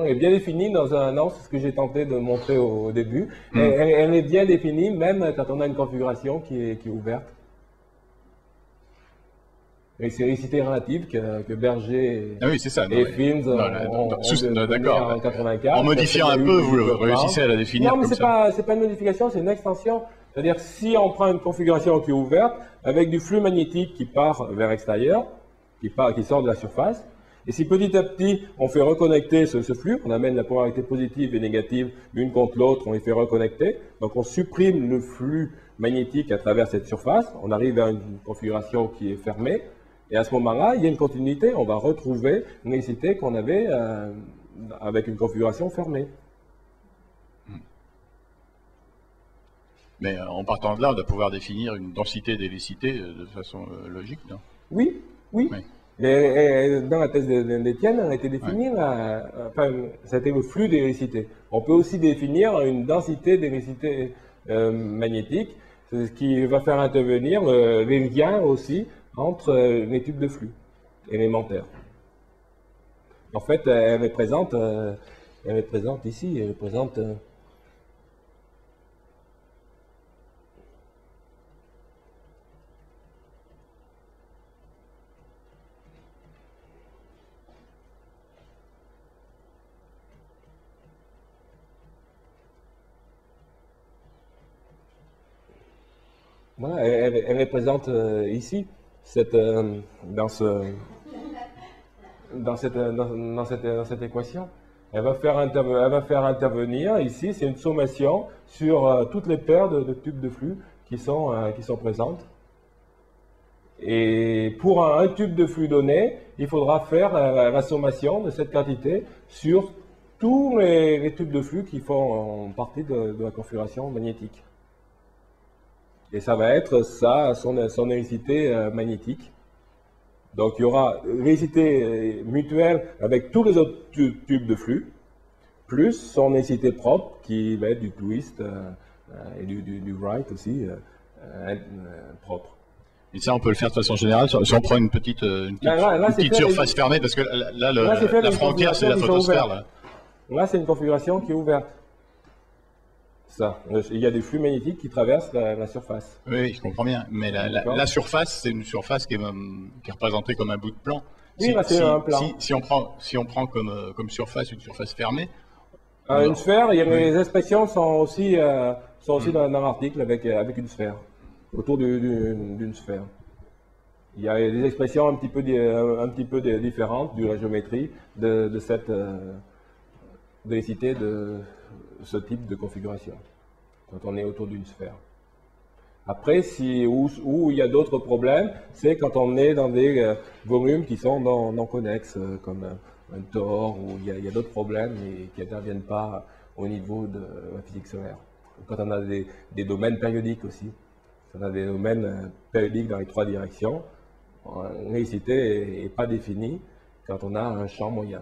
est bien définie dans un... Non, c'est ce que j'ai tenté de montrer au début. Elle est bien définie même quand on a une configuration qui est ouverte. Et c'est l'hélicité relative que Berger et Fields ont d'accord. En 84. En modifiant un peu, vous réussissez à la définir. Non, mais c'est pas une modification, c'est une extension. C'est-à-dire si on prend une configuration qui est ouverte, avec du flux magnétique qui part vers l'extérieur, qui sort de la surface, et si petit à petit on fait reconnecter ce flux, on amène la polarité positive et négative l'une contre l'autre, on les fait reconnecter, donc on supprime le flux magnétique à travers cette surface, on arrive à une configuration qui est fermée. Et à ce moment-là, il y a une continuité, on va retrouver une hélicité qu'on avait avec une configuration fermée. Mais en partant de là, on doit pouvoir définir une densité d'hélicité de façon logique, non? Oui. Et dans la thèse d'Étienne, elle a été définie, c'était le flux d'hélicité. On peut aussi définir une densité d'hélicité magnétique, ce qui va faire intervenir les liens aussi entre les tubes de flux élémentaires. En fait, elle est présente ici, elle est présente... Voilà, elle est présente ici. Dans cette équation. Elle va faire intervenir ici, c'est une sommation sur toutes les paires de tubes de flux qui sont présentes. Et pour un tube de flux donné, il faudra faire la sommation de cette quantité sur tous les tubes de flux qui font partie de la configuration magnétique. Et ça va être ça, son hélicité magnétique. Donc il y aura l'hélicité mutuelle avec tous les autres tubes de flux, plus son hélicité propre qui va être du twist et du write aussi propre. Et ça, on peut le faire de façon générale, si on prend une petite surface fermée, parce que là la frontière, c'est la photosphère. Là, c'est une configuration qui est ouverte. Ça. Il y a des flux magnétiques qui traversent la surface. Oui, je comprends bien. Mais la surface, c'est une surface qui est représentée comme un bout de plan. Oui, c'est un plan. Si on prend comme surface une surface fermée, Une sphère, les expressions sont aussi dans l'article avec une sphère, autour d'une sphère. Il y a des expressions un petit peu différentes de la géométrie de cette densité de ce type de configuration, quand on est autour d'une sphère. Après, où il y a d'autres problèmes, c'est quand on est dans des volumes qui sont non connexes, comme un tor, où il y a d'autres problèmes et qui n'interviennent pas au niveau de la physique solaire. Quand on a des domaines périodiques aussi, quand on a des domaines périodiques dans les trois directions, l'hélicité n'est pas définie quand on a un champ moyen.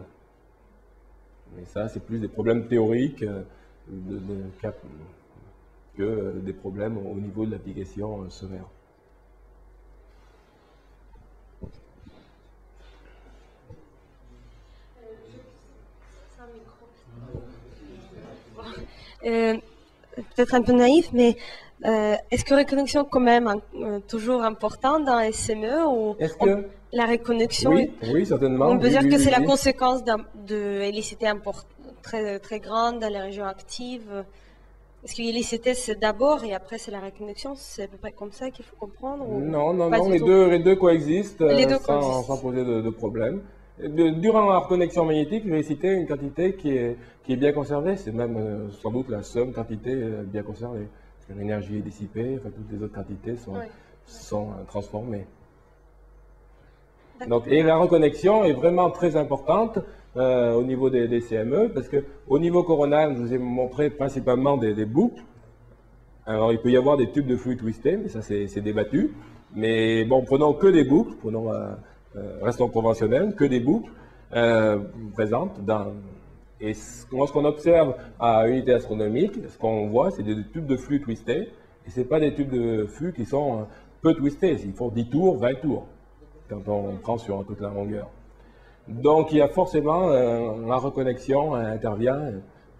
Mais ça, c'est plus des problèmes théoriques que des problèmes au niveau de l'application solaire. Peut-être un peu naïf, mais est-ce que la reconnexion est quand même toujours importante dans SME ou la reconnexion oui, certainement. On peut dire que c'est la conséquence de l'hélicité très, très grande dans les régions actives. Est-ce que l'hélicité c'est d'abord et après c'est la reconnexion? C'est à peu près comme ça qu'il faut comprendre Non, les deux coexistent sans poser de problème. Durant la reconnexion magnétique, l'hélicité est une quantité qui est bien conservée. C'est même sans doute la seule quantité bien conservée. Parce que l'énergie est dissipée, enfin, toutes les autres quantités sont transformées. Donc, et la reconnexion est vraiment très importante au niveau des CME, parce qu'au niveau coronal, je vous ai montré principalement des boucles. Alors, il peut y avoir des tubes de flux twistés, mais ça c'est débattu. Mais bon, prenons que des boucles, restons conventionnels, que des boucles présentes et lorsqu'on observe à unité astronomique, ce qu'on voit, c'est des tubes de flux twistés, et ce n'est pas des tubes de flux qui sont peu twistés, ils font 10 tours, 20 tours, quand on prend sur toute la longueur. Donc il y a forcément, la reconnexion intervient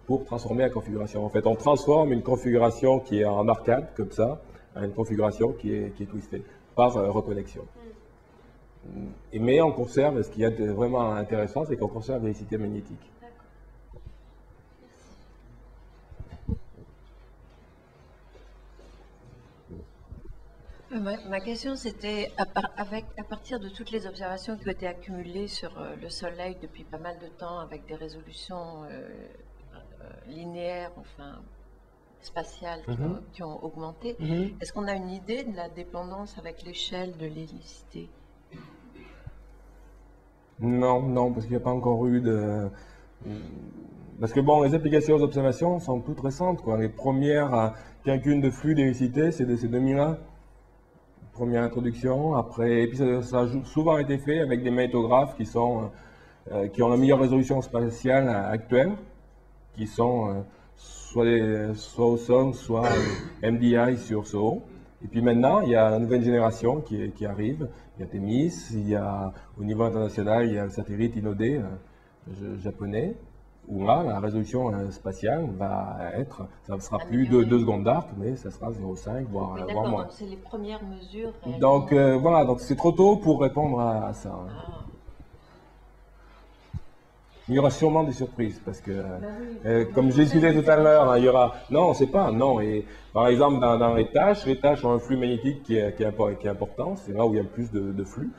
pour transformer la configuration. En fait, on transforme une configuration qui est en arcade, comme ça, à une configuration qui est twistée, par reconnexion. Mais on conserve, ce qui est vraiment intéressant, c'est qu'on conserve l'hélicité magnétique. Ma question, c'était à partir de toutes les observations qui ont été accumulées sur le Soleil depuis pas mal de temps, avec des résolutions linéaires, enfin spatiales, qui ont augmenté. Est-ce qu'on a une idée de la dépendance avec l'échelle de l'hélicité? Non, parce qu'il n'y a pas encore eu de... Parce que bon, les applications d'observation sont toutes récentes, quoi. Les premières calculs de flux d'hélicité, c'est 2001. Première introduction, après, et puis ça a souvent été fait avec des magnétographes qui ont la meilleure résolution spatiale actuelle, qui sont soit au sol, soit MDI sur SOHO. Et puis maintenant, il y a une nouvelle génération qui arrive. Il y a Themis, il y a au niveau international, il y a le satellite Inode japonais, où là, la résolution spatiale ça ne sera plus 2 secondes d'arc, mais ça sera 0,5, voire moins. Donc c'est les premières mesures. Donc voilà, donc c'est trop tôt pour répondre à ça. Il y aura sûrement des surprises, parce que, comme je discutais tout à l'heure, il y aura... Non, on ne sait pas, non. Et, par exemple, dans les tâches ont un flux magnétique qui est important, c'est là où il y a le plus de flux.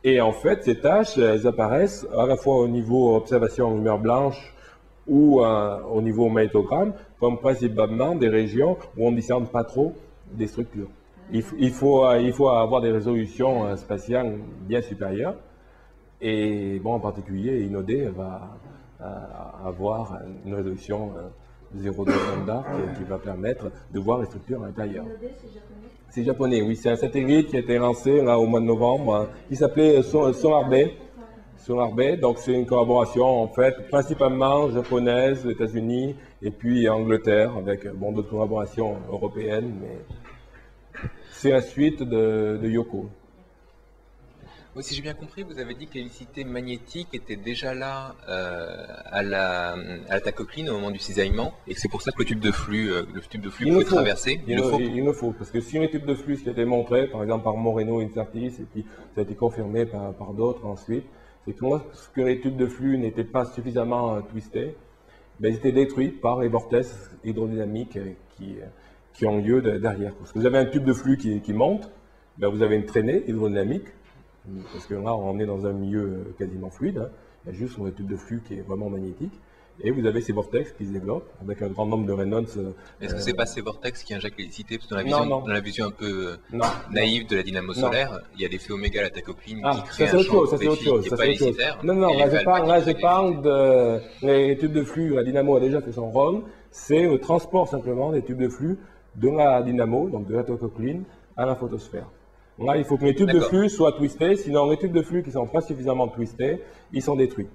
Et en fait, ces tâches, elles apparaissent à la fois au niveau observation en lumière blanche ou au niveau magnétogramme, comme principalement des régions où on ne discerne pas trop des structures. Il faut avoir des résolutions spatiales bien supérieures. Et bon, en particulier, Inode va avoir une résolution de 0,2 secondes d'arc qui va permettre de voir les structures à l'intérieur. C'est japonais, oui. C'est un satellite qui a été lancé là, au mois de novembre, qui s'appelait SolarB. Donc c'est une collaboration en fait principalement japonaise, États-Unis et puis Angleterre, avec d'autres collaborations européennes, mais c'est la suite de Yoko. Oui, si j'ai bien compris, vous avez dit que l'hélicité magnétique était déjà là à la tachocline au moment du cisaillement, et que c'est pour ça que le tube de flux pouvait traverser. Il le faut, parce que si les tubes de flux qui a été montré, par exemple par Moreno Incertis, et puis ça a été confirmé par d'autres ensuite, c'est que lorsque les tubes de flux n'étaient pas suffisamment twistés, ben, ils étaient détruits par les vortex hydrodynamiques qui ont lieu derrière. Parce que vous avez un tube de flux qui monte, ben, vous avez une traînée hydrodynamique, parce que là on est dans un milieu quasiment fluide, hein. Il y a juste un tube de flux qui est vraiment magnétique. Et vous avez ces vortex qui se développent avec un grand nombre de Reynolds. Est-ce que c'est pas ces vortex qui injectent l'électricité? Parce que dans la vision un peu naïve de la dynamo solaire, il y a l'effet oméga, la tacocline, qui crée un champ qui n'est pas élicisaire. Non, là je parle de les tubes de flux. La dynamo a déjà fait son rôle. C'est le transport simplement des tubes de flux de la dynamo, donc de la tacocline, à la photosphère. Là, il faut que les tubes de flux soient twistés, sinon les tubes de flux qui ne sont pas suffisamment twistés, ils sont détruits.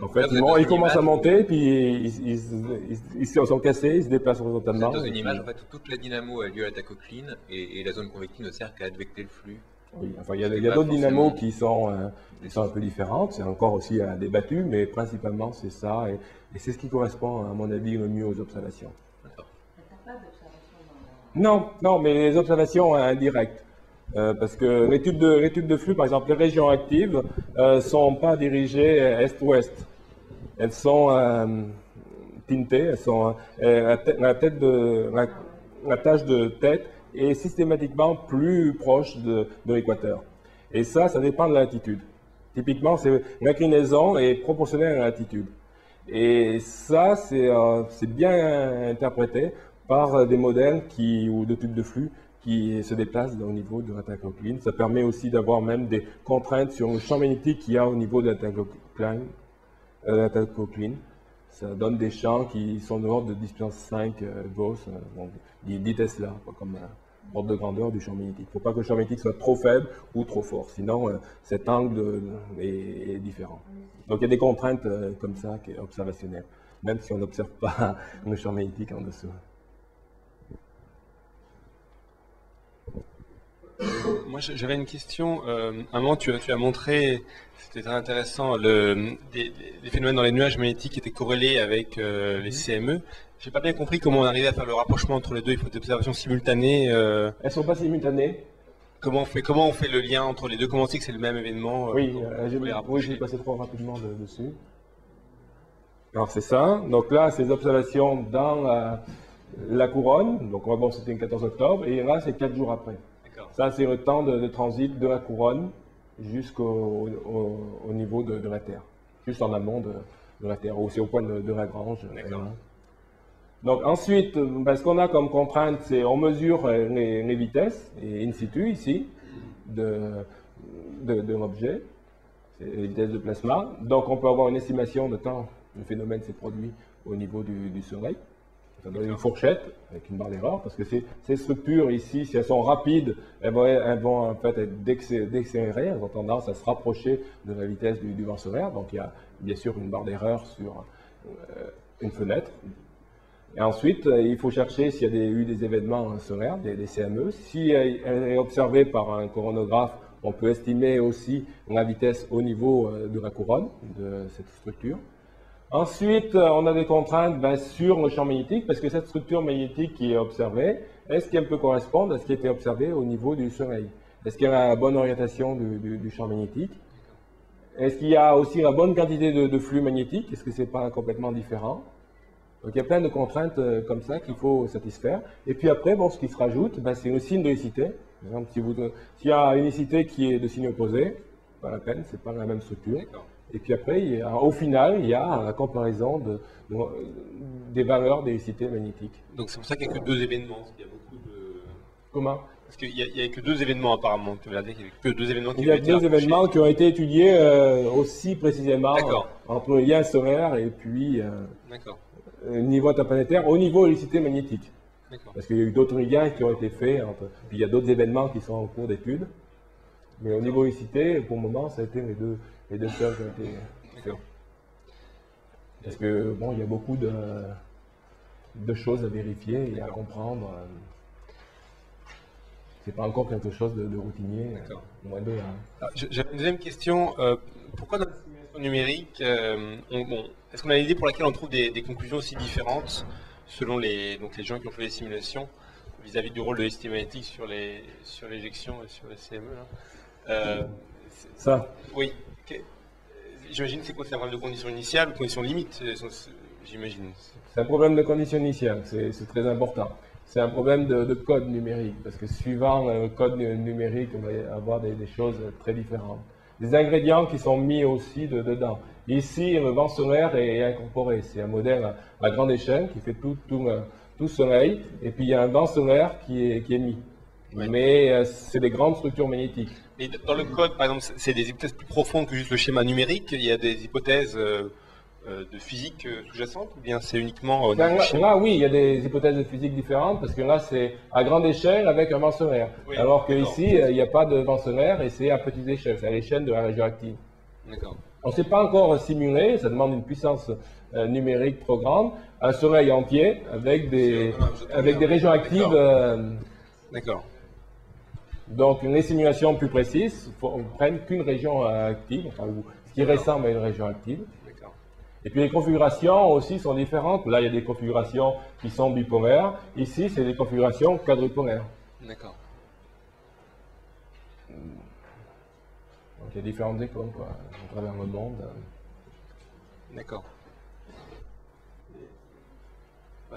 En fait, ils commencent à monter, puis ils sont cassés, ils se déplacent horizontalement. Dans une image, en fait, où toute la dynamo a lieu à la tacocline et la zone convective ne sert qu'à advecter le flux. Oui, enfin, il y a d'autres dynamos qui sont un peu différentes, c'est encore aussi débattu, mais principalement c'est ça, et c'est ce qui correspond, à mon avis, le mieux aux observations. Non, mais les observations indirectes. Parce que les tubes de flux, par exemple, les régions actives, sont pas dirigées est-ouest. Elles sont tintées, elles sont la tâche de tête est systématiquement plus proche de l'équateur. Et ça dépend de l'altitude. Typiquement, l'inclinaison est proportionnelle à l'altitude. Et ça, c'est bien interprété par des modèles ou de tubes de flux qui se déplacent au niveau de la tacocline. Ça permet aussi d'avoir même des contraintes sur le champ magnétique qu'il y a au niveau de la tacocline. Ça donne des champs qui sont de l'ordre de 10 puissance 5 Gauss, donc 10 Tesla, comme ordre de grandeur du champ magnétique. Il ne faut pas que le champ magnétique soit trop faible ou trop fort, sinon cet angle est différent. Donc il y a des contraintes comme ça, observationnelles, même si on n'observe pas le champ magnétique en dessous. Moi, j'avais une question. À un moment, tu as montré, c'était très intéressant, des phénomènes dans les nuages magnétiques qui étaient corrélés avec les CME. J'ai pas bien compris comment on arrivait à faire le rapprochement entre les deux. Il faut des observations simultanées. Elles sont pas simultanées. Comment on fait le lien entre les deux? Comment on sait que c'est le même événement? J'ai passé trop rapidement dessus. Alors c'est ça. Donc là, ces observations dans la couronne. Donc bon, c'était le 14 octobre. Et là, c'est 4 jours après. Ça, c'est le temps de transit de la couronne jusqu'au niveau de la Terre, juste en amont de la Terre, aussi au point de Lagrange. Donc ensuite, ce qu'on a comme contrainte, c'est on mesure les vitesses, et in situ ici, de l'objet, les vitesses de plasma. Donc on peut avoir une estimation de quand le phénomène s'est produit au niveau du Soleil. Ça donne une fourchette avec une barre d'erreur, parce que ces structures ici, si elles sont rapides, elles vont en fait être décélérées, elles ont tendance à se rapprocher de la vitesse du vent solaire. Donc il y a bien sûr une barre d'erreur sur une fenêtre. Et ensuite, il faut chercher s'il y a eu des événements solaires, des CME. Si elle est observée par un coronographe, on peut estimer aussi la vitesse au niveau de la couronne de cette structure. Ensuite, on a des contraintes sur le champ magnétique, parce que cette structure magnétique qui est observée, est-ce qu'elle peut correspondre à ce qui a été observé au niveau du Soleil? Est-ce qu'il y a la bonne orientation du champ magnétique? Est-ce qu'il y a aussi la bonne quantité de flux magnétique? Est-ce que ce n'est pas complètement différent? Donc il y a plein de contraintes comme ça qu'il faut satisfaire. Et puis après, ce qui se rajoute, c'est le signe de l'écité. Par exemple, s'il y a une écité qui est de signe opposé, pas la peine, c'est pas la même structure. Et puis après, au final, il y a la comparaison des valeurs des cités magnétiques. Donc c'est pour ça qu'il n'y a que 2 événements. Il y a beaucoup de... Comment? Parce qu'il n'y a que 2 événements apparemment. Tu veux dire qu'il n'y a que 2 événements qui ont été approchés. 2 événements qui ont été étudiés aussi précisément entre le lien solaire et puis le niveau interplanétaire au niveau de l'électricité magnétique. Parce qu'il y a eu d'autres liens qui ont été faits. Puis il y a d'autres événements qui sont en cours d'étude. Mais au niveau de l'électricité, pour le moment, ça a été les deux seuls qui ont été faits. Parce que il y a beaucoup de choses à vérifier et à comprendre. C'est pas encore quelque chose de routinier. Moins de. J'avais une deuxième question. Pourquoi dans la simulation numérique, est-ce qu'on a une idée pour laquelle on trouve des conclusions aussi différentes selon les gens qui ont fait les simulations vis-à-vis du rôle de l'électricité magnétique sur l'éjection et sur les CME Ça. Oui. J'imagine que c'est quoi? C'est un problème de conditions initiales ou de conditions limites? j'imagine. C'est un problème de conditions initiales, c'est très important. C'est un problème de code numérique, parce que suivant le code numérique, on va y avoir des choses très différentes. Des ingrédients qui sont mis aussi dedans. Ici, le vent solaire est incorporé. C'est un modèle à grande échelle qui fait tout soleil, et puis il y a un vent solaire qui est mis. Oui. Mais c'est des grandes structures magnétiques. Mais dans le code, par exemple, c'est des hypothèses plus profondes que juste le schéma numérique. Il y a des hypothèses de physique sous-jacentes, ou bien c'est uniquement au niveau du schéma? Là, oui, il y a des hypothèses de physique différentes, parce que là, c'est à grande échelle avec un vent solaire. Oui, alors d'accord. qu'ici, il n'y a pas de vent solaire et c'est à petite échelle, c'est à l'échelle de la région active. D'accord. On ne sait pas encore simuler, ça demande une puissance numérique trop grande, un soleil entier avec des régions actives. D'accord. Donc, les simulations plus précises ne prennent qu'une région active, enfin, ce qui ressemble à une région active. D'accord. Et puis les configurations aussi sont différentes. Là, il y a des configurations qui sont bipolaires. Ici, c'est des configurations quadrupolaires. D'accord. Donc, il y a différentes écoles quoi, à travers le monde. D'accord.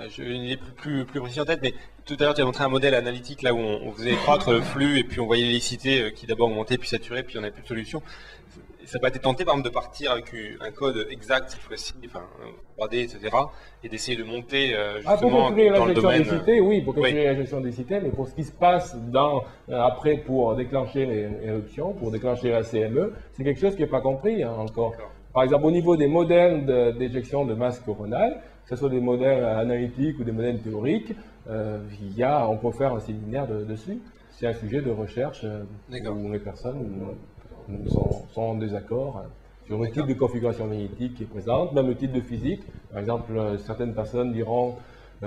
J'ai une idée plus précise en tête, mais tout à l'heure tu as montré un modèle analytique là où on faisait croître le flux et puis on voyait l'hélicité qui d'abord montait puis saturait puis on n'avait plus de solution. Ça n'a pas été tenté par exemple de partir avec un code exact cette fois-ci, enfin 3D, etc. et d'essayer de monter justement pour calculer dans la le gestion domaine. des cités, oui, pour calculer Oui. la gestion des cités, mais pour ce qui se passe après pour déclencher l'éruption, pour déclencher la CME, c'est quelque chose qui n'est pas compris encore. D'accord. Par exemple, au niveau des modèles d'éjection de masse coronale, que ce soit des modèles analytiques ou des modèles théoriques, on peut faire un séminaire dessus. C'est un sujet de recherche où les personnes sont en désaccord sur le type de configuration magnétique qui est présente, même le type de physique. Par exemple, certaines personnes diront,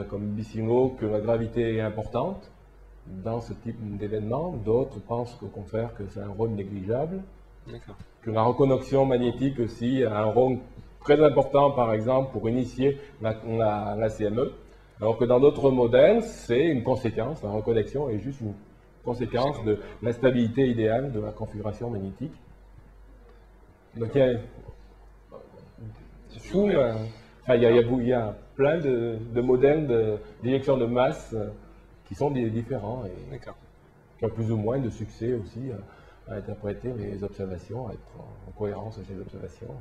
comme Bissimo, que la gravité est importante dans ce type d'événement. D'autres pensent qu'au contraire que c'est un rôle négligeable. D'accord. Que la reconnexion magnétique aussi a un rôle très important, par exemple, pour initier la CME, alors que dans d'autres modèles, c'est une conséquence, la reconnexion est juste une conséquence de l'instabilité idéale de la configuration magnétique. Donc il y a plein de modèles d'éjection de masse qui sont différents et qui ont plus ou moins de succès aussi à interpréter les observations, à être en cohérence avec les observations.